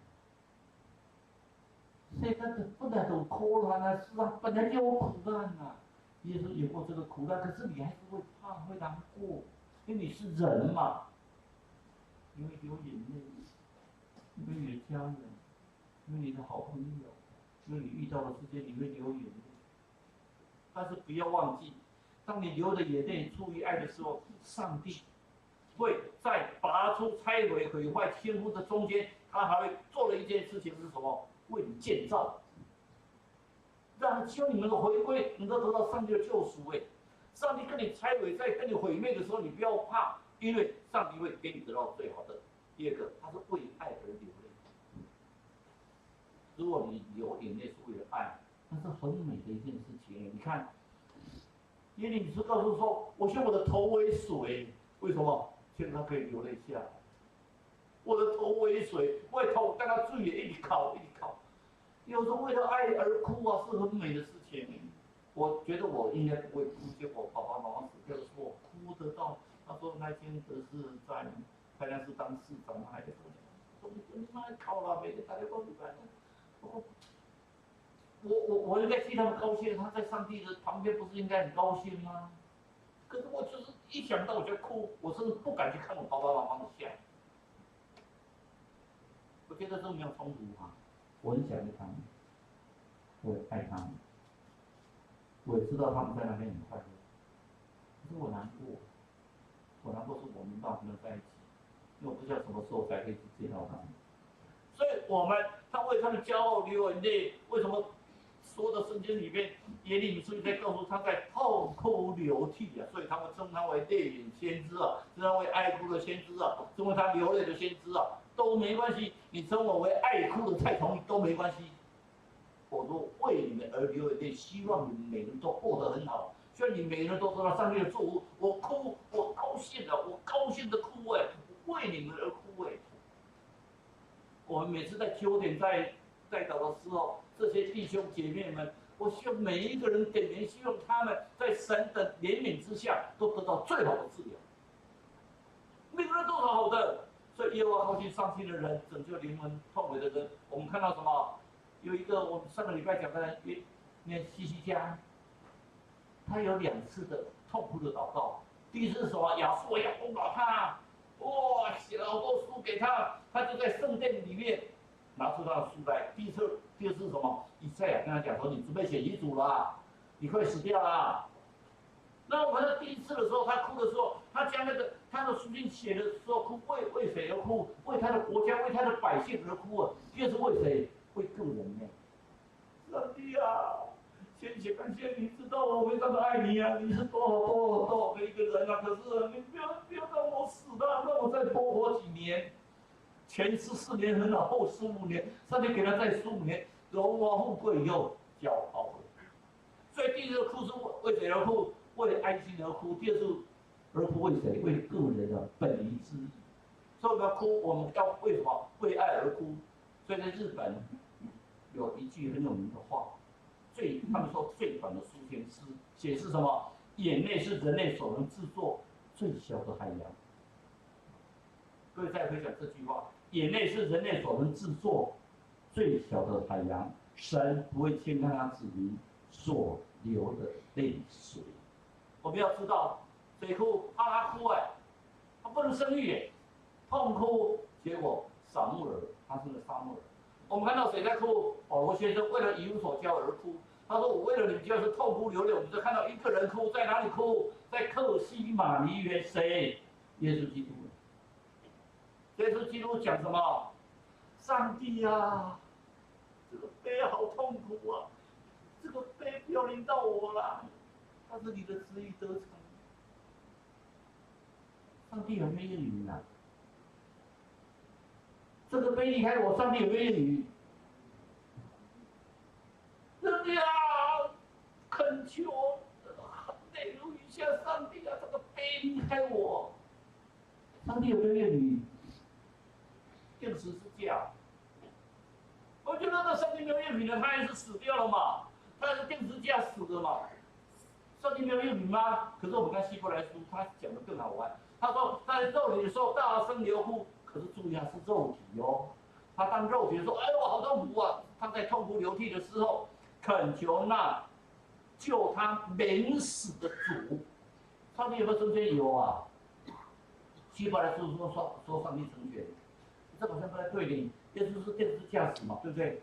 现在的本来都苦难啊，是啊，本来就有苦难啊。耶稣有过这个苦难，可是你还是会怕，会难过，因为你是人嘛，你会流眼泪，因为你的家人，因为你的好朋友，因为你遇到的事情，你会流眼泪。但是不要忘记，当你流的眼泪出于爱的时候，上帝会在拔出、拆毁、毁坏、倾覆的中间，他还会做了一件事情是什么？为你建造。希望你们的回归能够得到上帝的救赎。上帝跟你拆毁、在跟你毁灭的时候，你不要怕，因为上帝会给你得到最好的。第二个，他是为爱而流泪。如果你流眼泪是为了爱，那是很美的一件事情。你看，耶利米书告诉说，我用我的头为水，为什么？现在他可以流泪下来。我的头为水，我的头跟他注意一直靠，一直靠。有时候为了爱而哭啊，是很美的事情。我觉得我应该不会哭，结果爸爸妈妈死掉的时候，我哭得到。他说那天得是在台南市当市长，他还在跟我讲，你妈靠了，每天打电话回来。我应该替他们高兴，他在上帝的旁边不是应该很高兴吗？可是我就是一想到我就哭，我甚至不敢去看我爸爸妈妈的像。我觉得这没有冲突啊。我很想念他们，我也爱他们，我也知道他们在那边很快乐，可是我难过，我难过是我们爸不能在一起，因为我不知道什么时候才可以去见到他们。所以他为他们骄傲流眼泪，为什么？所有的圣经里面，耶利米书在告诉他在痛哭流涕啊，所以他们称他为泪眼先知啊，称他为爱哭的先知啊，称为他流泪的先知啊，都没关系。你称我为爱哭的蔡崇义都没关系。我说为你们而流眼泪，希望你们每个人都过得很好，希望你每个人都得到上帝的祝福。我哭，我高兴了，我高兴的哭为你们而哭我们每次在9点在祷的时候，这些弟兄姐妹们，我希望每一个人点名，希望他们在神的怜悯之下，都得到最好的治疗。每个人都是好的，所以耶和华靠近伤心的人，拯救灵魂痛悔的人。我们看到什么？有一个我们上个礼拜讲的念西西家，他有2次的痛苦的祷告。第一次是什么？亚述要攻打他，哇，写了好多书给他，他就在圣殿里面拿出他的书来。第二次是什么？以赛亚跟他讲说：“你准备写遗嘱了啊，你快死掉了。”那我们在第一次的时候，他哭的时候，他将他的书信写的时候哭，为谁而哭？为他的国家，为他的百姓而哭啊！第二是为谁？为个人呢？上帝啊，谢谢感谢你知道我非常的爱你啊，你是多少的一个人啊！可是你不要让我死了，让我再多活几年。前14年很好，后15年，上帝给他再15年，荣华富贵又骄傲了。所以第一个哭是为谁而哭？为了爱心而哭。第二是而哭为谁？为个人的本离之意。所以我们要哭，我们要为什么？为爱而哭。所以在日本有一句很有名的话，他们说最短的抒情诗，写是什么？眼泪是人类所能制作最小的海洋。各位再回想这句话，眼泪是人类所能制作最小的海洋，神不会轻看他子民所流的泪水。我们要知道，谁哭？怕他哭哎，他不能生育耶，痛哭，结果撒母耳，他是个撒母耳。我们看到谁在哭？保罗先生为了一无所教而哭。他说：“我为了你们就是痛哭流泪。”我们就看到一个人哭，在哪里哭？在客西马尼园，谁？耶稣基督。耶稣基督讲什么？上帝啊，这个悲好痛苦啊，这个悲不要临到我了，但是你的旨意得成。上帝有没有应允啊？这个悲离开我，上帝有没有应允？上帝啊，恳求，泪如雨下，上帝啊，这个悲离开我，上帝有没有应允？定十字架，我觉得那上帝没有应允的，他还是死掉了嘛，他还是定十字架死的嘛。上帝没有应允吗？可是我们看希伯来书，他讲的更好玩。他说他在肉体的时候大声流哭，可是注意啊，是肉体哦。他当肉体的时候，哎呦，好痛苦啊！他在痛哭流涕的时候，恳求那救他免死的主。上帝有没有成全？有啊。希伯来书说上帝成全。这好像不太对的，耶稣是定十字架死嘛，对不对？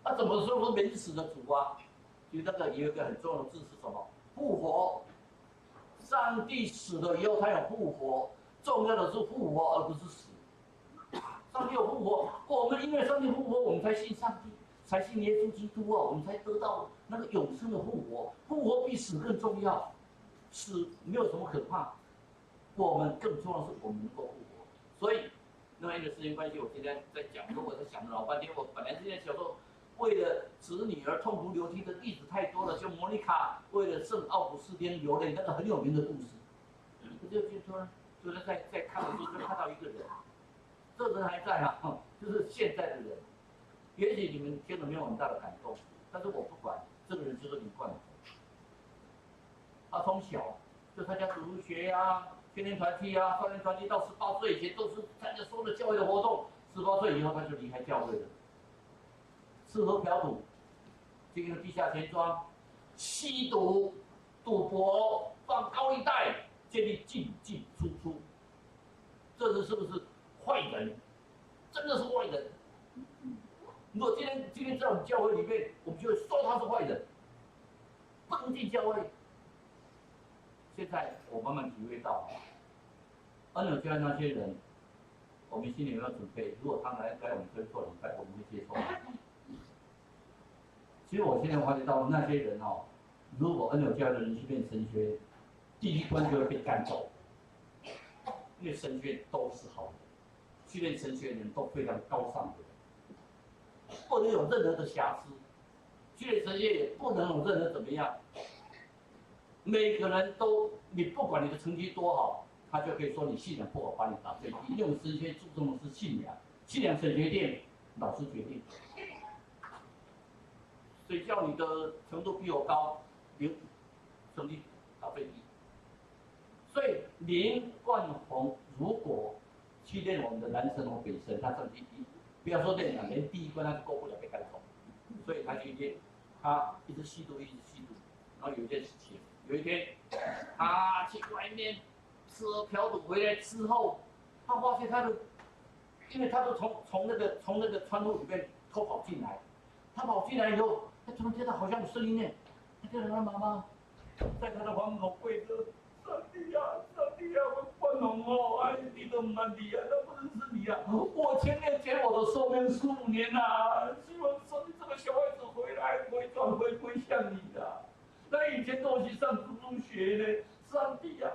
那怎么说免死的主啊？其实那个也有一个很重要的字是什么？复活。上帝死了以后，他有复活，重要的是复活而不是死。上帝有复活，我们因为上帝复活，我们才信上帝，才信耶稣基督啊，我们才得到那个永生的复活。复活比死更重要，死没有什么可怕，我们更重要的是我们能够复活。所以。因为时间关系，我今天在讲，我在想了老半天。我本来今天小时候为了子女而痛哭流涕的例子太多了，就莫妮卡为了圣奥古斯丁流泪，那个很有名的故事。我就突然就是在看的时候就看到一个人，这人还在啊，就是现在的人。也许你们听了没有很大的感动，但是我不管，这个人就是李冠宏。他从小就参加主日学呀。青年团体啊，少年团体到18岁以前都是参加所有的教会的活动，18岁以后他就离开教会了，吃喝嫖赌，经营地下钱庄，吸毒、赌博、放高利贷，建立进出出，这人是不是坏人？真的是坏人。如果今天在我们教会里面，我们就会说他是坏人，不能进教会。现在我慢慢体会到，恩有教那些人，我们心里有没有准备？如果他们来我们推错礼拜，我们会接受吗？其实我现在发觉到那些人哦，如果恩有教的人去练神学，第一关就会被赶走，因为神学都是好的，去练神学的人都非常高尚的人，不能有任何的瑕疵，去练神学也不能有任何怎么样。每个人都，你不管你的成绩多好，他就可以说你信仰不好，把你打最低。因为我们神学注重的是信仰，信仰神决定，老师决定。谁叫你的程度比我高，你成绩打最低。所以林冠宏如果去练我们的男生和北神，他成绩不要说练连第一关他就过不了，被赶走。所以他去练，他一直吸毒，一直吸毒，然后有一件事情。有一天，他去外面吃喝嫖赌回来之后，他发现因为他都从那个窗户里面偷跑进来，他跑进来以后，他突然听到好像有声音呢，他看到他妈妈在他的房口跪着，上帝呀，上帝呀，我关农哦，哎，你都唔安你啊，那不认识你啊，我前年减我的寿命15年呐，希望说你这个小孩子回来归向你的，那以前都去上初中学呢，上帝呀，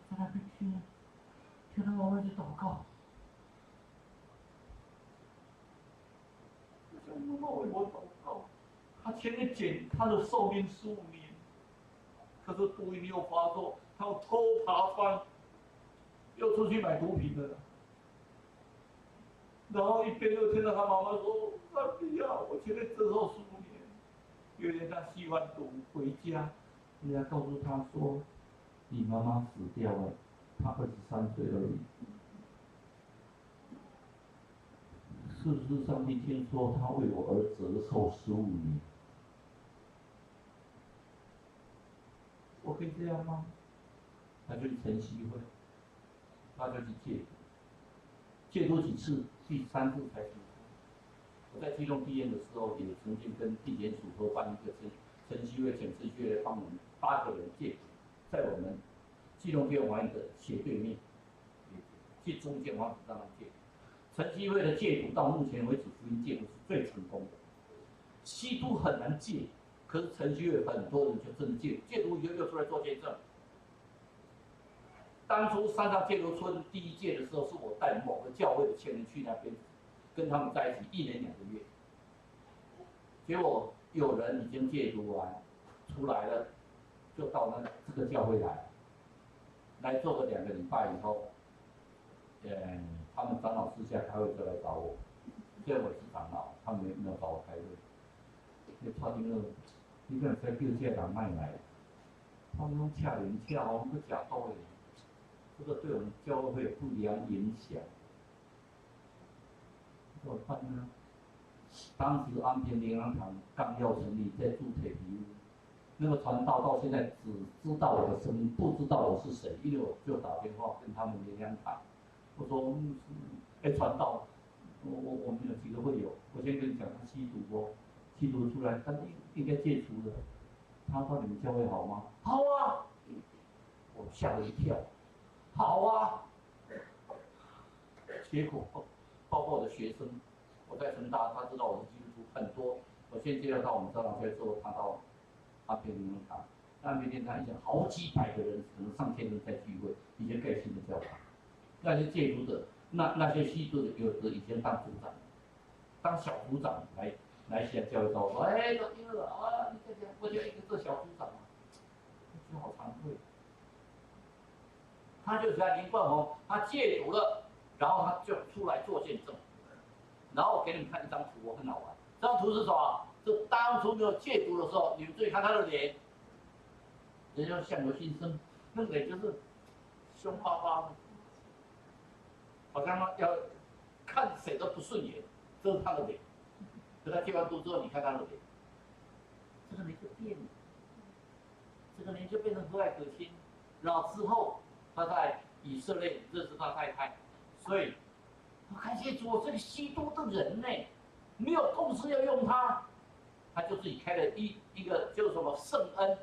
在那边听他妈妈去祷告。妈妈为我祷告，他前面减他的寿命15年，可是毒瘾又发作，他又偷爬窗，又出去买毒品了。然后一边又听到他妈妈说：“上帝啊，我前面折寿15年。”有一天他吸完毒回家，人家告诉他说：“你妈妈死掉了，她23岁而已。”是不是上帝听说他为我而折寿15年？我可以这样吗？他就去晨曦会，他就去戒毒，戒毒几次，第3次才成功。我在基隆毕业的时候，也曾经跟地检署合办一个晨曦会、检视会帮我们8个人戒毒，在我们基隆监王的斜对面，去中间王子让他戒毒。晨曦会的戒毒到目前为止，福音戒毒是最成功的。吸毒很难戒，可是晨曦会很多人就真的戒毒以后又出来做见证。当初山上戒毒村第1届的时候，是我带某个教会的前人去那边，跟他们在一起1年2个月。结果有人已经戒毒完出来了，就到这个教会来做个2个礼拜以后，他们长老私下开会就来找我，虽然我是长老，他们没有找我开会。你蔡丁了，你敢使叫这人卖来？他们拢恰人恰，我们去假刀的，这个对我们教会有不良影响。怎么办呢？当时安平灵粮堂刚要成立，在住铁皮屋，那个传道到现在只知道我的声音，不知道我是谁，因为我就打电话跟他们灵粮堂。我说，传道，我们有几个会友，我先跟你讲，他吸毒哦，吸毒出来，他应该戒除了。他到你们教会好吗？好啊，我吓了一跳，好啊。结果包括我的学生，我在成大，他知道我是基督徒很多，我先介绍到我们长老会之后，他到安平灵粮堂，安平灵粮堂以前好几百个人，可能上千人在聚会，以前盖新的教堂。那些戒毒的，那些吸毒的，有的以前当组长，当小组长来西安教会找我说，老丁了啊，你这我就一个做小组长啊，我觉得好惭愧。他就在林冠宏，他戒毒了，然后他就出来做见证，然后我给你们看一张图，我很好玩。这张图是什么？是当初没有戒毒的时候，你们注意看他的脸，人家相由心生，那个脸就是凶巴巴的。好像要看谁都不顺眼，这是他的脸。等他戒完毒之后，你看他的脸，这个脸就变了，这个脸就变成和蔼可亲。然后之后他在以色列认识他太太，所以我感谢主，这个吸毒的人呢，没有公司要用他，他就自己开了一个叫什么圣恩，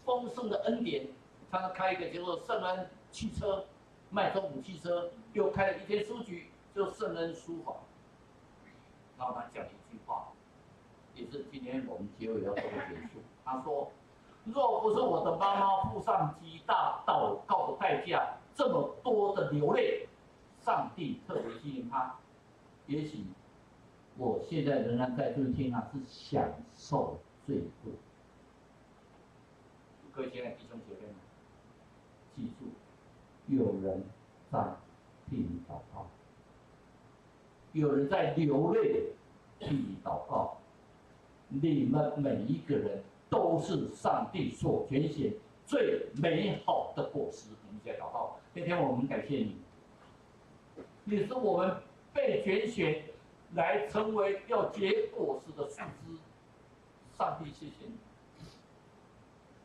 丰盛的恩典，他开一个叫做圣恩汽车。卖中古汽车，又开了一间书局，就圣恩书房。然后他讲了一句话，也是今天我们结尾要做的结束。他说：“若不是我的妈妈付上极大祷告的代价，这么多的流泪，上帝特别纪念他，也许我现在仍然在这一天是享受最多。”各位亲爱的弟兄姐妹们，记住。有人在替你祷告，有人在流泪替你祷告。你们每一个人都是上帝所拣选最美好的果实。我们在祷告，今天我们感谢你，你是我们被拣选来成为要结果实的树枝。上帝，谢谢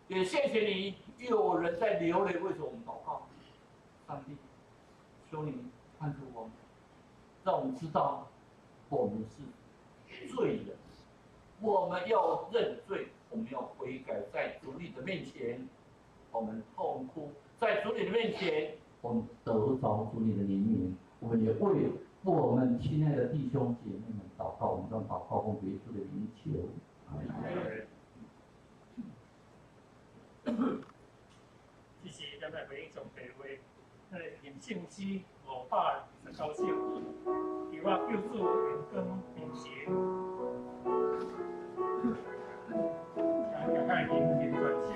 你，也谢谢你，有人在流泪为着我们祷告。上帝，求你看出我们，让我们知道我们是罪人，我们要认罪，我们要悔改，在主你的面前，我们痛哭，在主你的面前，我们得着主你的怜悯，我们也为我们亲爱的弟兄姐妹们祷告，我们让祷告奉耶稣的名求。这是咱来回应上帝话，任性之529首，求我救主远光平行，大家认真专心。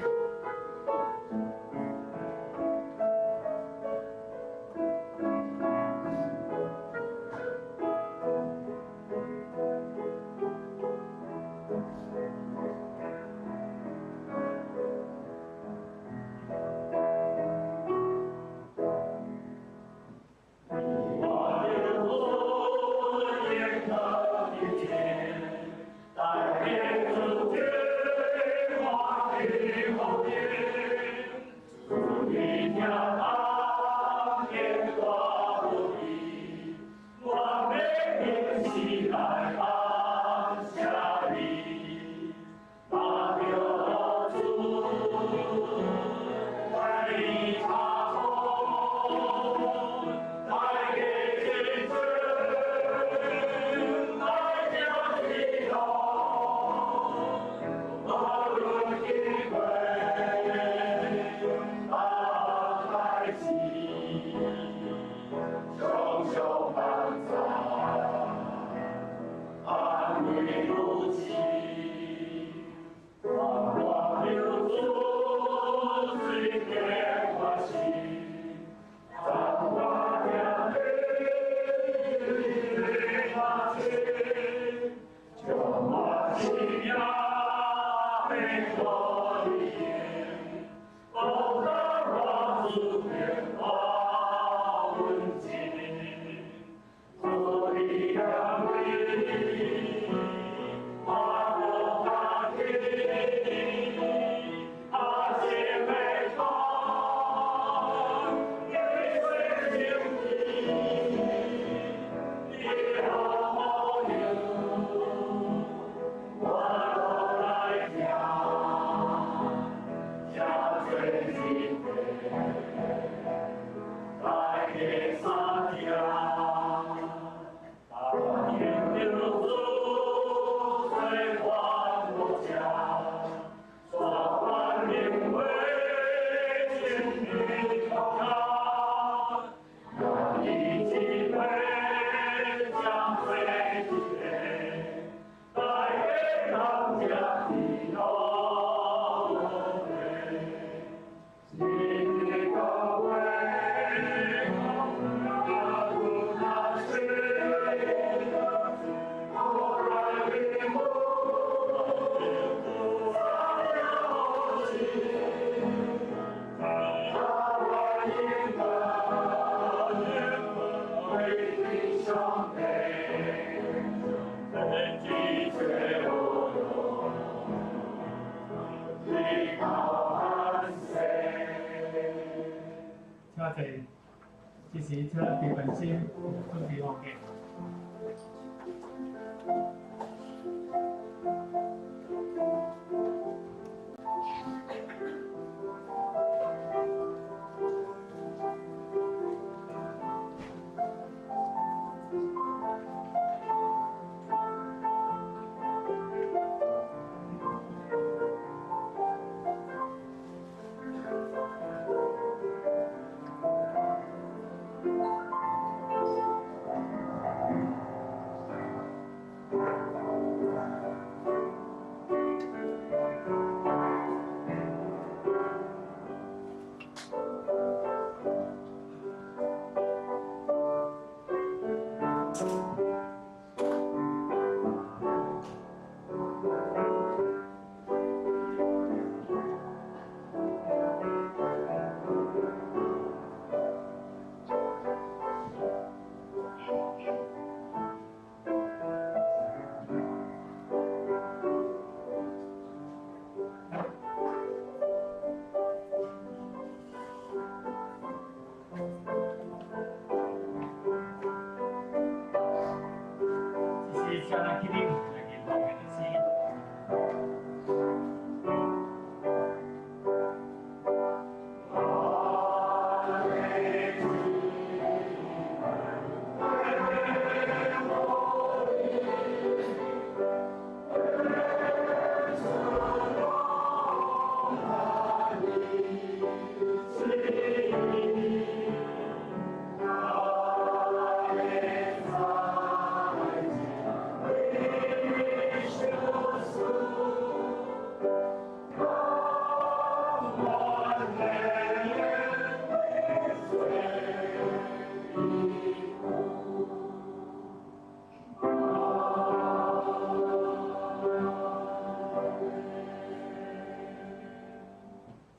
这是这地本身准备好嘅。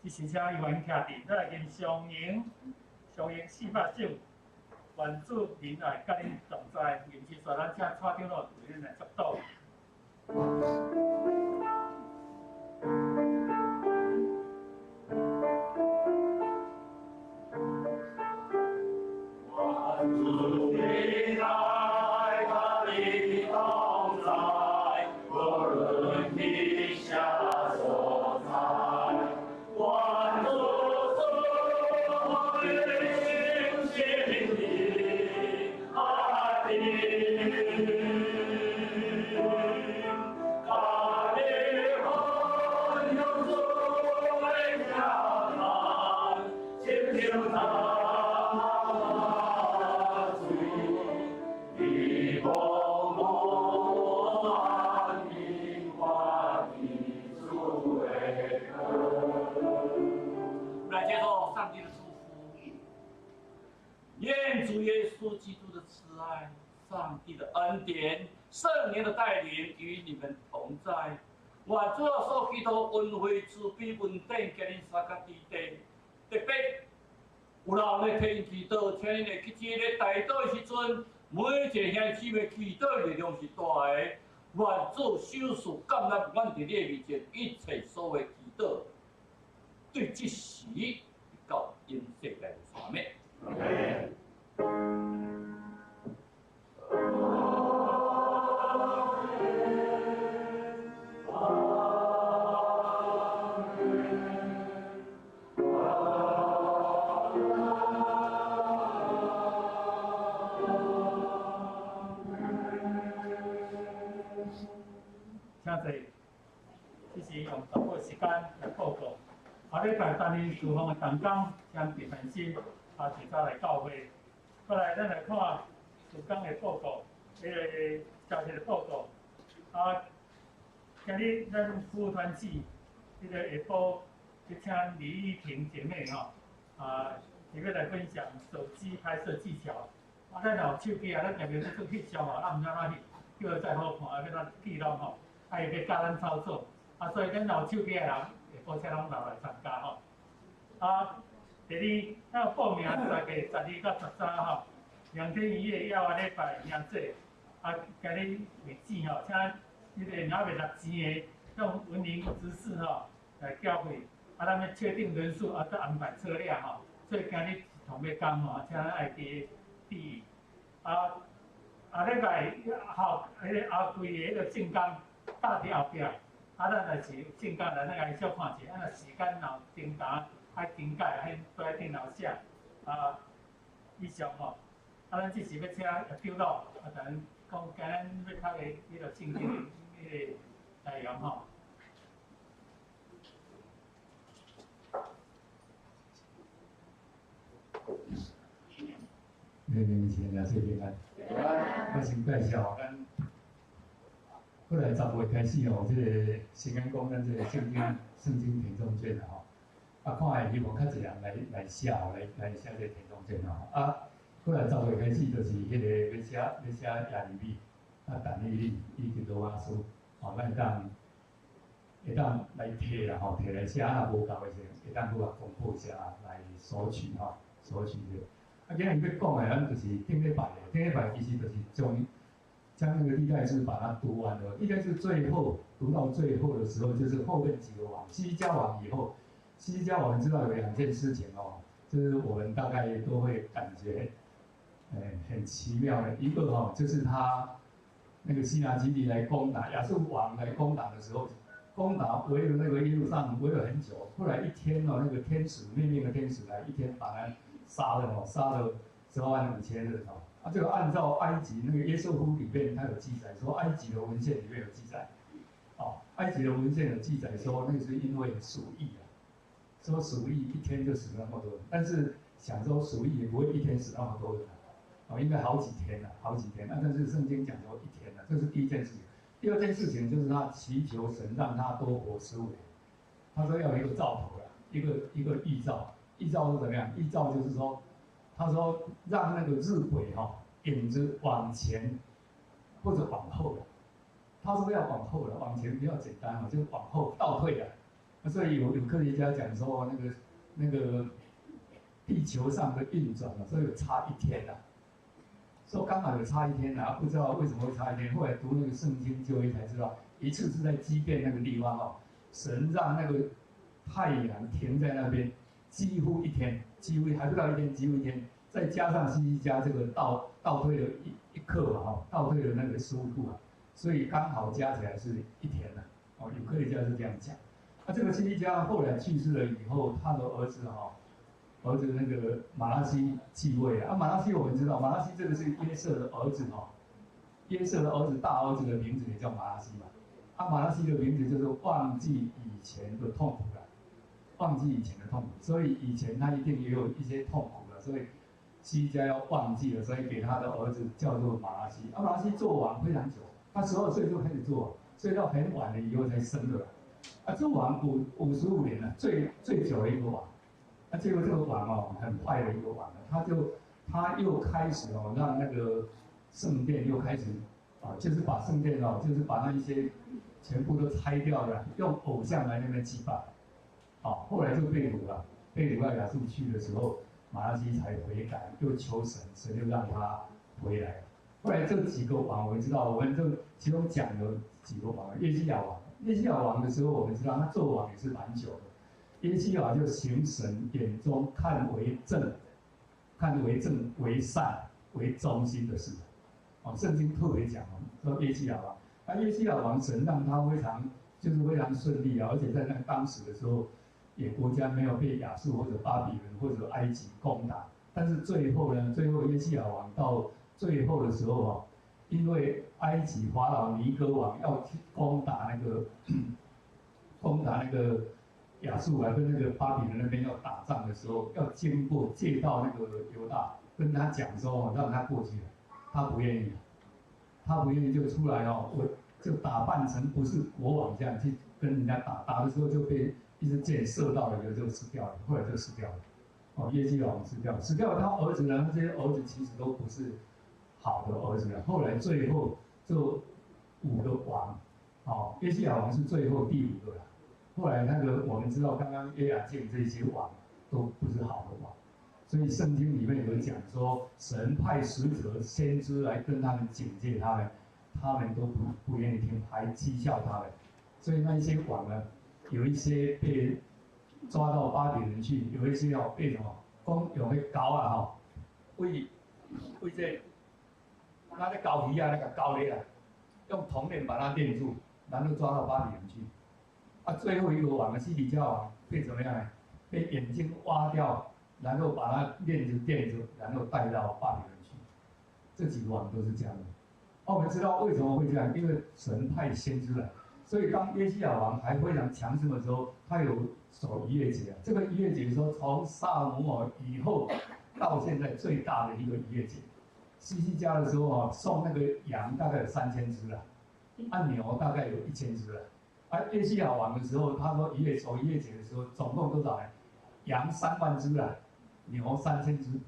即时请议员徛定，再来跟上营400首，原住民来甲恁同在，言之说，咱请蔡长老为恁来接导。来接受上帝的祝福，愿主耶稣基督的慈爱、上帝的恩典、圣灵的带领与你们同在。我主要所祈祷恩惠慈悲稳定，给恁三角地地，特别有人咧替祈祷，请恁会记得咧大祷的时阵，每一个兄姊妹祈祷的力量是大的。愿主收拾感恩，阮伫你的面前一切所有祈祷。对即时到因世界上面。请坐，即是用淡薄时间来报告。下礼拜担任厨房的同工将地盘师提早来教会。过来，咱来看厨工的报告，个教学的报告。今日咱服务团体，个下晡去请李依婷姐妹伊要来分享手机拍摄技巧。咱有手机咱特别去做翕相毋知哪翕，叫再好看，要咱记录伊要教咱操作。所以咱有手机的人，下晡请拢留来参加第二，咱有报名12月12到132天1夜要礼拜赢做。今日未止请迄个领袂落钱的，用文明知识来教会。咱要确定人数再安排车辆所以今日同要讲请咱爱记注意。下礼拜迄个后规的迄个证件搭伫后壁。咱就是正讲来，咱来小看者，若时间若定达爱更改，爱都爱电脑写以上咱即时要请丢到等讲今咱要读的迄个圣经的迄个内容先来说平安。我先介绍咱。过来10月开始这个先讲咱这个圣经填充卷看下希望较侪人来写来写这个填充卷过来10月开始就是迄个要写亚利米但以理以及罗马书咱会当来摕啦摕来写无够的时候，会当搁公布一下来索取着。今日要讲的咱就是顶礼拜其实就是将那个历代志把它读完了，历代志最后读到最后的时候，就是后面几个王，西家王以后，西家王知道有2件事情就是我们大概都会感觉，很奇妙的。一个就是他那个西拿基立来攻打亚述王来攻打的时候，攻打围了那个耶路撒冷围了很久，后来一天那个天使命令的天使来，一天把他杀了18万5千人这个按照埃及那个耶稣书里面，它有记载说，埃及的文献里面有记载，埃及的文献有记载说，那是因为鼠疫说鼠疫一天就死那么多人，但是想说鼠疫也不会一天死那么多人应该好几天但是圣经讲说1天这是第一件事情。第二件事情就是他祈求神让他多活15年，他说要有一个兆头一个预兆，预兆是怎么样？预兆就是说。他说让那个日晷影子往前或者往后他说要往后了，往前比较简单就是往后倒退了，所以有科学家讲说，那个地球上的运转啊，所以有差一天啊，说刚好有差一天啊，不知道为什么会差一天。后来读那个圣经旧约才知道，一次是在基遍那个地方哦，神让那个太阳停在那边，几乎一天，几乎还不到一天，几乎一天，再加上西西加这个倒退了一刻嘛，哈，倒退了那个15度啊，所以刚好加起来是一天了。哦，有科学家是这样讲。那这个西西加后来去世了以后，他的儿子儿子那个马拉西继位啊。马拉西我们知道，马拉西这个是约瑟的儿子哈，约瑟的儿子大儿子的名字也叫马拉西嘛。马拉西的名字就是忘记以前的痛苦了，忘记以前的痛苦，所以以前他一定也有一些痛苦了，所以西西家要忘记了，所以给他的儿子叫做马拉西。马拉西做王非常久，他12岁就开始做，所以到很晚了以后才生的。做王55年了，最久的一个王。结果这个王很坏的一个王，他又开始让那个圣殿又开始就是把圣殿就是把那一些全部都拆掉了，用偶像来那边祭拜。后来就被掳了，被掳到亚述去的时候，马拉西才悔改，又求神，神就让他回来了。后来这几个王，我们知道，我们就其中讲了几个王，约西亚王。约西亚王的时候，我们知道他做王也是蛮久的。约西亚就行神眼中看为正、为善、为忠心的事。圣经特别讲说约西亚王，约西亚王神让他非常顺利啊，而且在那当时的时候，也国家没有被亚述或者巴比伦或者埃及攻打。但是最后约西亚王到最后的时候因为埃及法老尼哥王要攻打那个亚述来跟那个巴比伦那边要打仗的时候，要借到那个犹大，跟他讲说让他过去，他不愿意，就出来我就打扮成不是国王这样去跟人家打的时候就被一支箭射到了，就死掉了，后来就死掉了。约西亚王死掉了，他儿子呢，这些儿子其实都不是好的儿子了。后来最后这5个王，约西亚王是最后第5个了。后来我们知道，刚刚约雅敬这些王都不是好的王，所以圣经里面有讲说，神派使者先知来跟他们警戒他们，他们都不愿意听，还讥笑他们。所以那一些王呢，有一些被抓到巴比伦去，有一些被什么讲用那钩啊为这那钩鱼啊，那个钩链啊，用铜链把它链住，然后抓到巴比伦去。最后一个王西底家王被怎么样呢？被眼睛挖掉，然后把他链子垫住，然后带到巴比伦去。这几个王都是这样的。我们知道为什么会这样，因为神派先知来。所以当约西亚王还非常强盛的时候，他有守逾越节。这个逾越节说从撒母耳以后到现在最大的一个逾越节。西西家的时候送那个羊大概有3000只了，牛大概有1000只了。约西亚王的时候，他说守逾越节的时候，总共多少呢？羊3万只啊，牛3000只，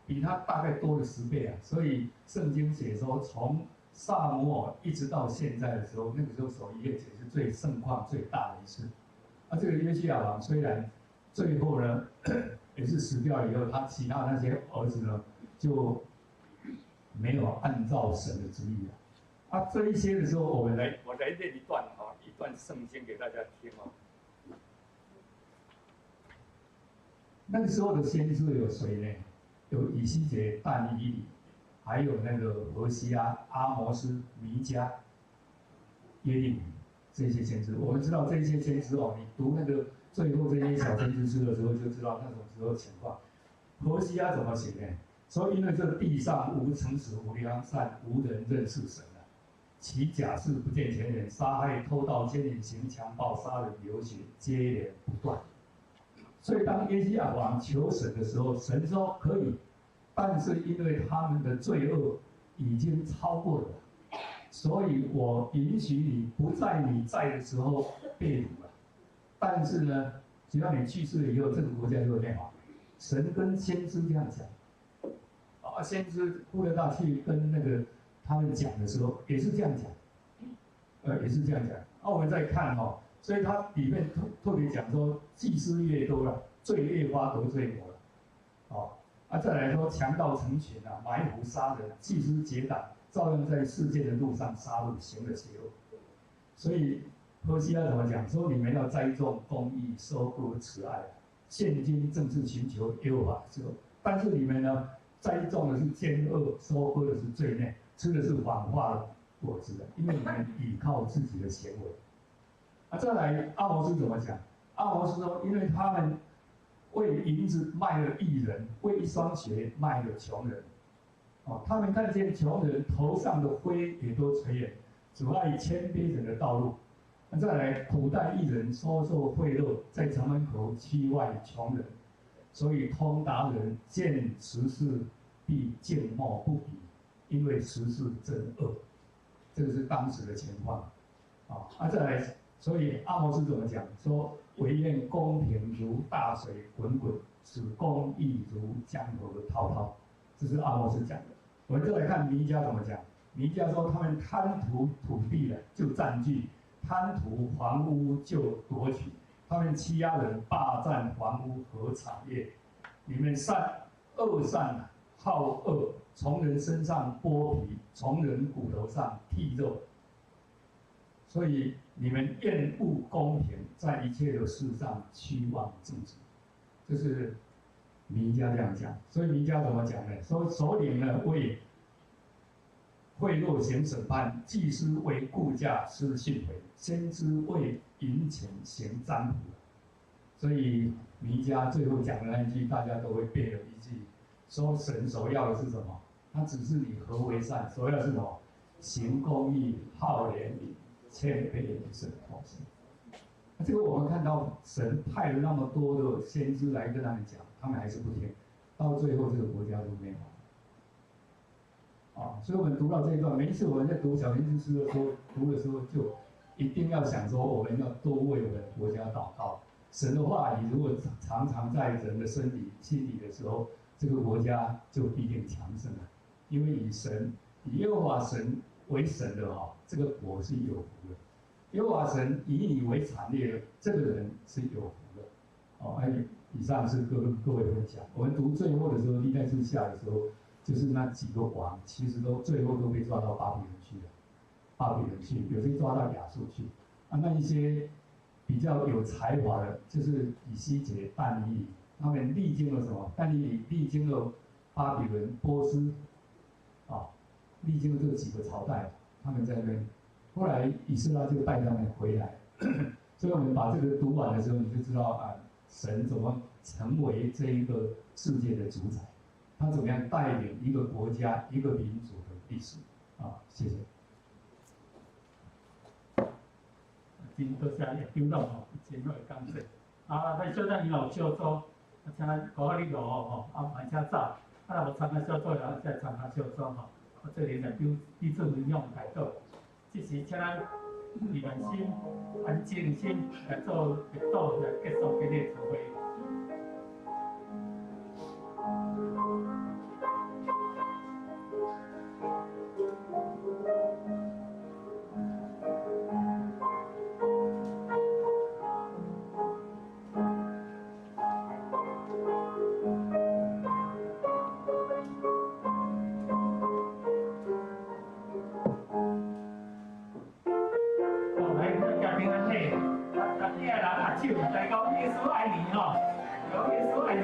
比他大概多了10倍啊。所以圣经写说，从撒母耳一直到现在的时候，那个时候守逾越节是最盛况最大的一次。这个约西亚王虽然最后呢也是死掉了以后，他其他那些儿子呢就没有按照神的旨意了。这一些的时候，我来念一段圣经给大家听那个时候的先知有谁呢？有以西结、但以理，还有那个何西阿、阿摩斯、弥迦、耶利米这些先知。我们知道这些先知你读那个最后这些小先知书的时候，就知道那种时候情况。何西阿怎么写呢？说因为这地上无诚实、无良善，无人认识神。其假释不见前人，杀害、偷盗、奸淫、行强暴、杀人、流血，接连不断。所以当约西亚王求神的时候，神说可以，但是因为他们的罪恶已经超过了，所以我允许你不在你在的时候被掳了。但是呢，只要你去世了以后，这个国家就会灭亡。神跟先知这样讲，先知呼勒大去跟那个他们讲的时候，也是这样讲，也是这样讲。我们再看所以它里面特别讲说，祭司越多了，罪越发得罪我了。哦，再来说强盗成群啊，埋伏杀人，祭司结党，照样在世界的路上杀戮，行了邪恶。所以何西阿怎么讲？说你们要栽种公义，收割慈爱。现今正是寻求耶和华的时候，但是你们呢，栽种的是奸恶，收割的是罪孽，吃的是谎话的果子的，因为你们倚靠自己的行为。再来阿摩斯怎么讲？阿摩斯说，因为他们为银子卖了义人，为一双鞋卖了穷人。哦，他们看见穷人头上的灰也都垂涎，阻碍谦卑人的道路。再来，苦待义人，收受贿赂，在城门口欺外穷人。所以通达人见时事必静默不语，因为时事真恶。这个是当时的情况。再来，所以阿摩斯怎么讲？说唯愿公平如大水滚滚，使公义如江河滔滔。这是阿摩斯讲的。我们再来看弥迦怎么讲。弥迦说他们贪图土地了就占据，贪图房屋就夺取，他们欺压人，霸占房屋和产业。你们恶善好恶，从人身上剥皮，从人骨头上剔肉。所以你们厌恶公平，在一切的事上虚妄正直。这是弥迦这样讲。所以弥迦怎么讲呢？说首领呢为贿赂行审判，祭司为顾价施训诲，先知为银钱行占卜。所以弥迦最后讲的那一句，大家都会背了一句，说神所要的是什么？他只是你何为善，所要的是什么？行公义，好怜悯，谦卑与神同行。这个我们看到神派了那么多的先知来跟他们讲，他们还是不听，到最后这个国家就灭亡。所以我们读到这一段，每一次我们在读小先知书的时候，就一定要想说，我们要多为我们国家祷告。神的话语如果常常在人的心里的时候，这个国家就必定强盛了。因为以耶和华神为神的这个国是有福的；耶和华神以你为产业的，这个人是有福的。以上是各位分享。我们读最后的时候，历代志下的时候，就是那几个王，其实最后都被抓到巴比伦去了。有些抓到亚述去。那一些比较有才华的，就是以西结、但以理，他们历经了什么？但以理历经了巴比伦、波斯，历经了这几个朝代，他们在那边。后来以斯拉就带他们回来。所以我们把这个读完的时候，你就知道神怎么成为这一个世界的主宰，他怎么样带领一个国家、一个民族的历史。谢谢。真多谢叶长老真会讲说，咱小等以后小组，请搞你录慢请走。若无参加小组的，再参加小组做连来彼此分享态度。即时请咱你们心安静心来做祈祷，来结束今日的聚会。来到耶稣爱你耶稣爱你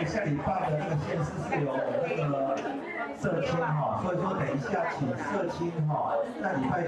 为下礼拜的那个县市是有那个社青哈，所以说等一下请社青哈，在礼拜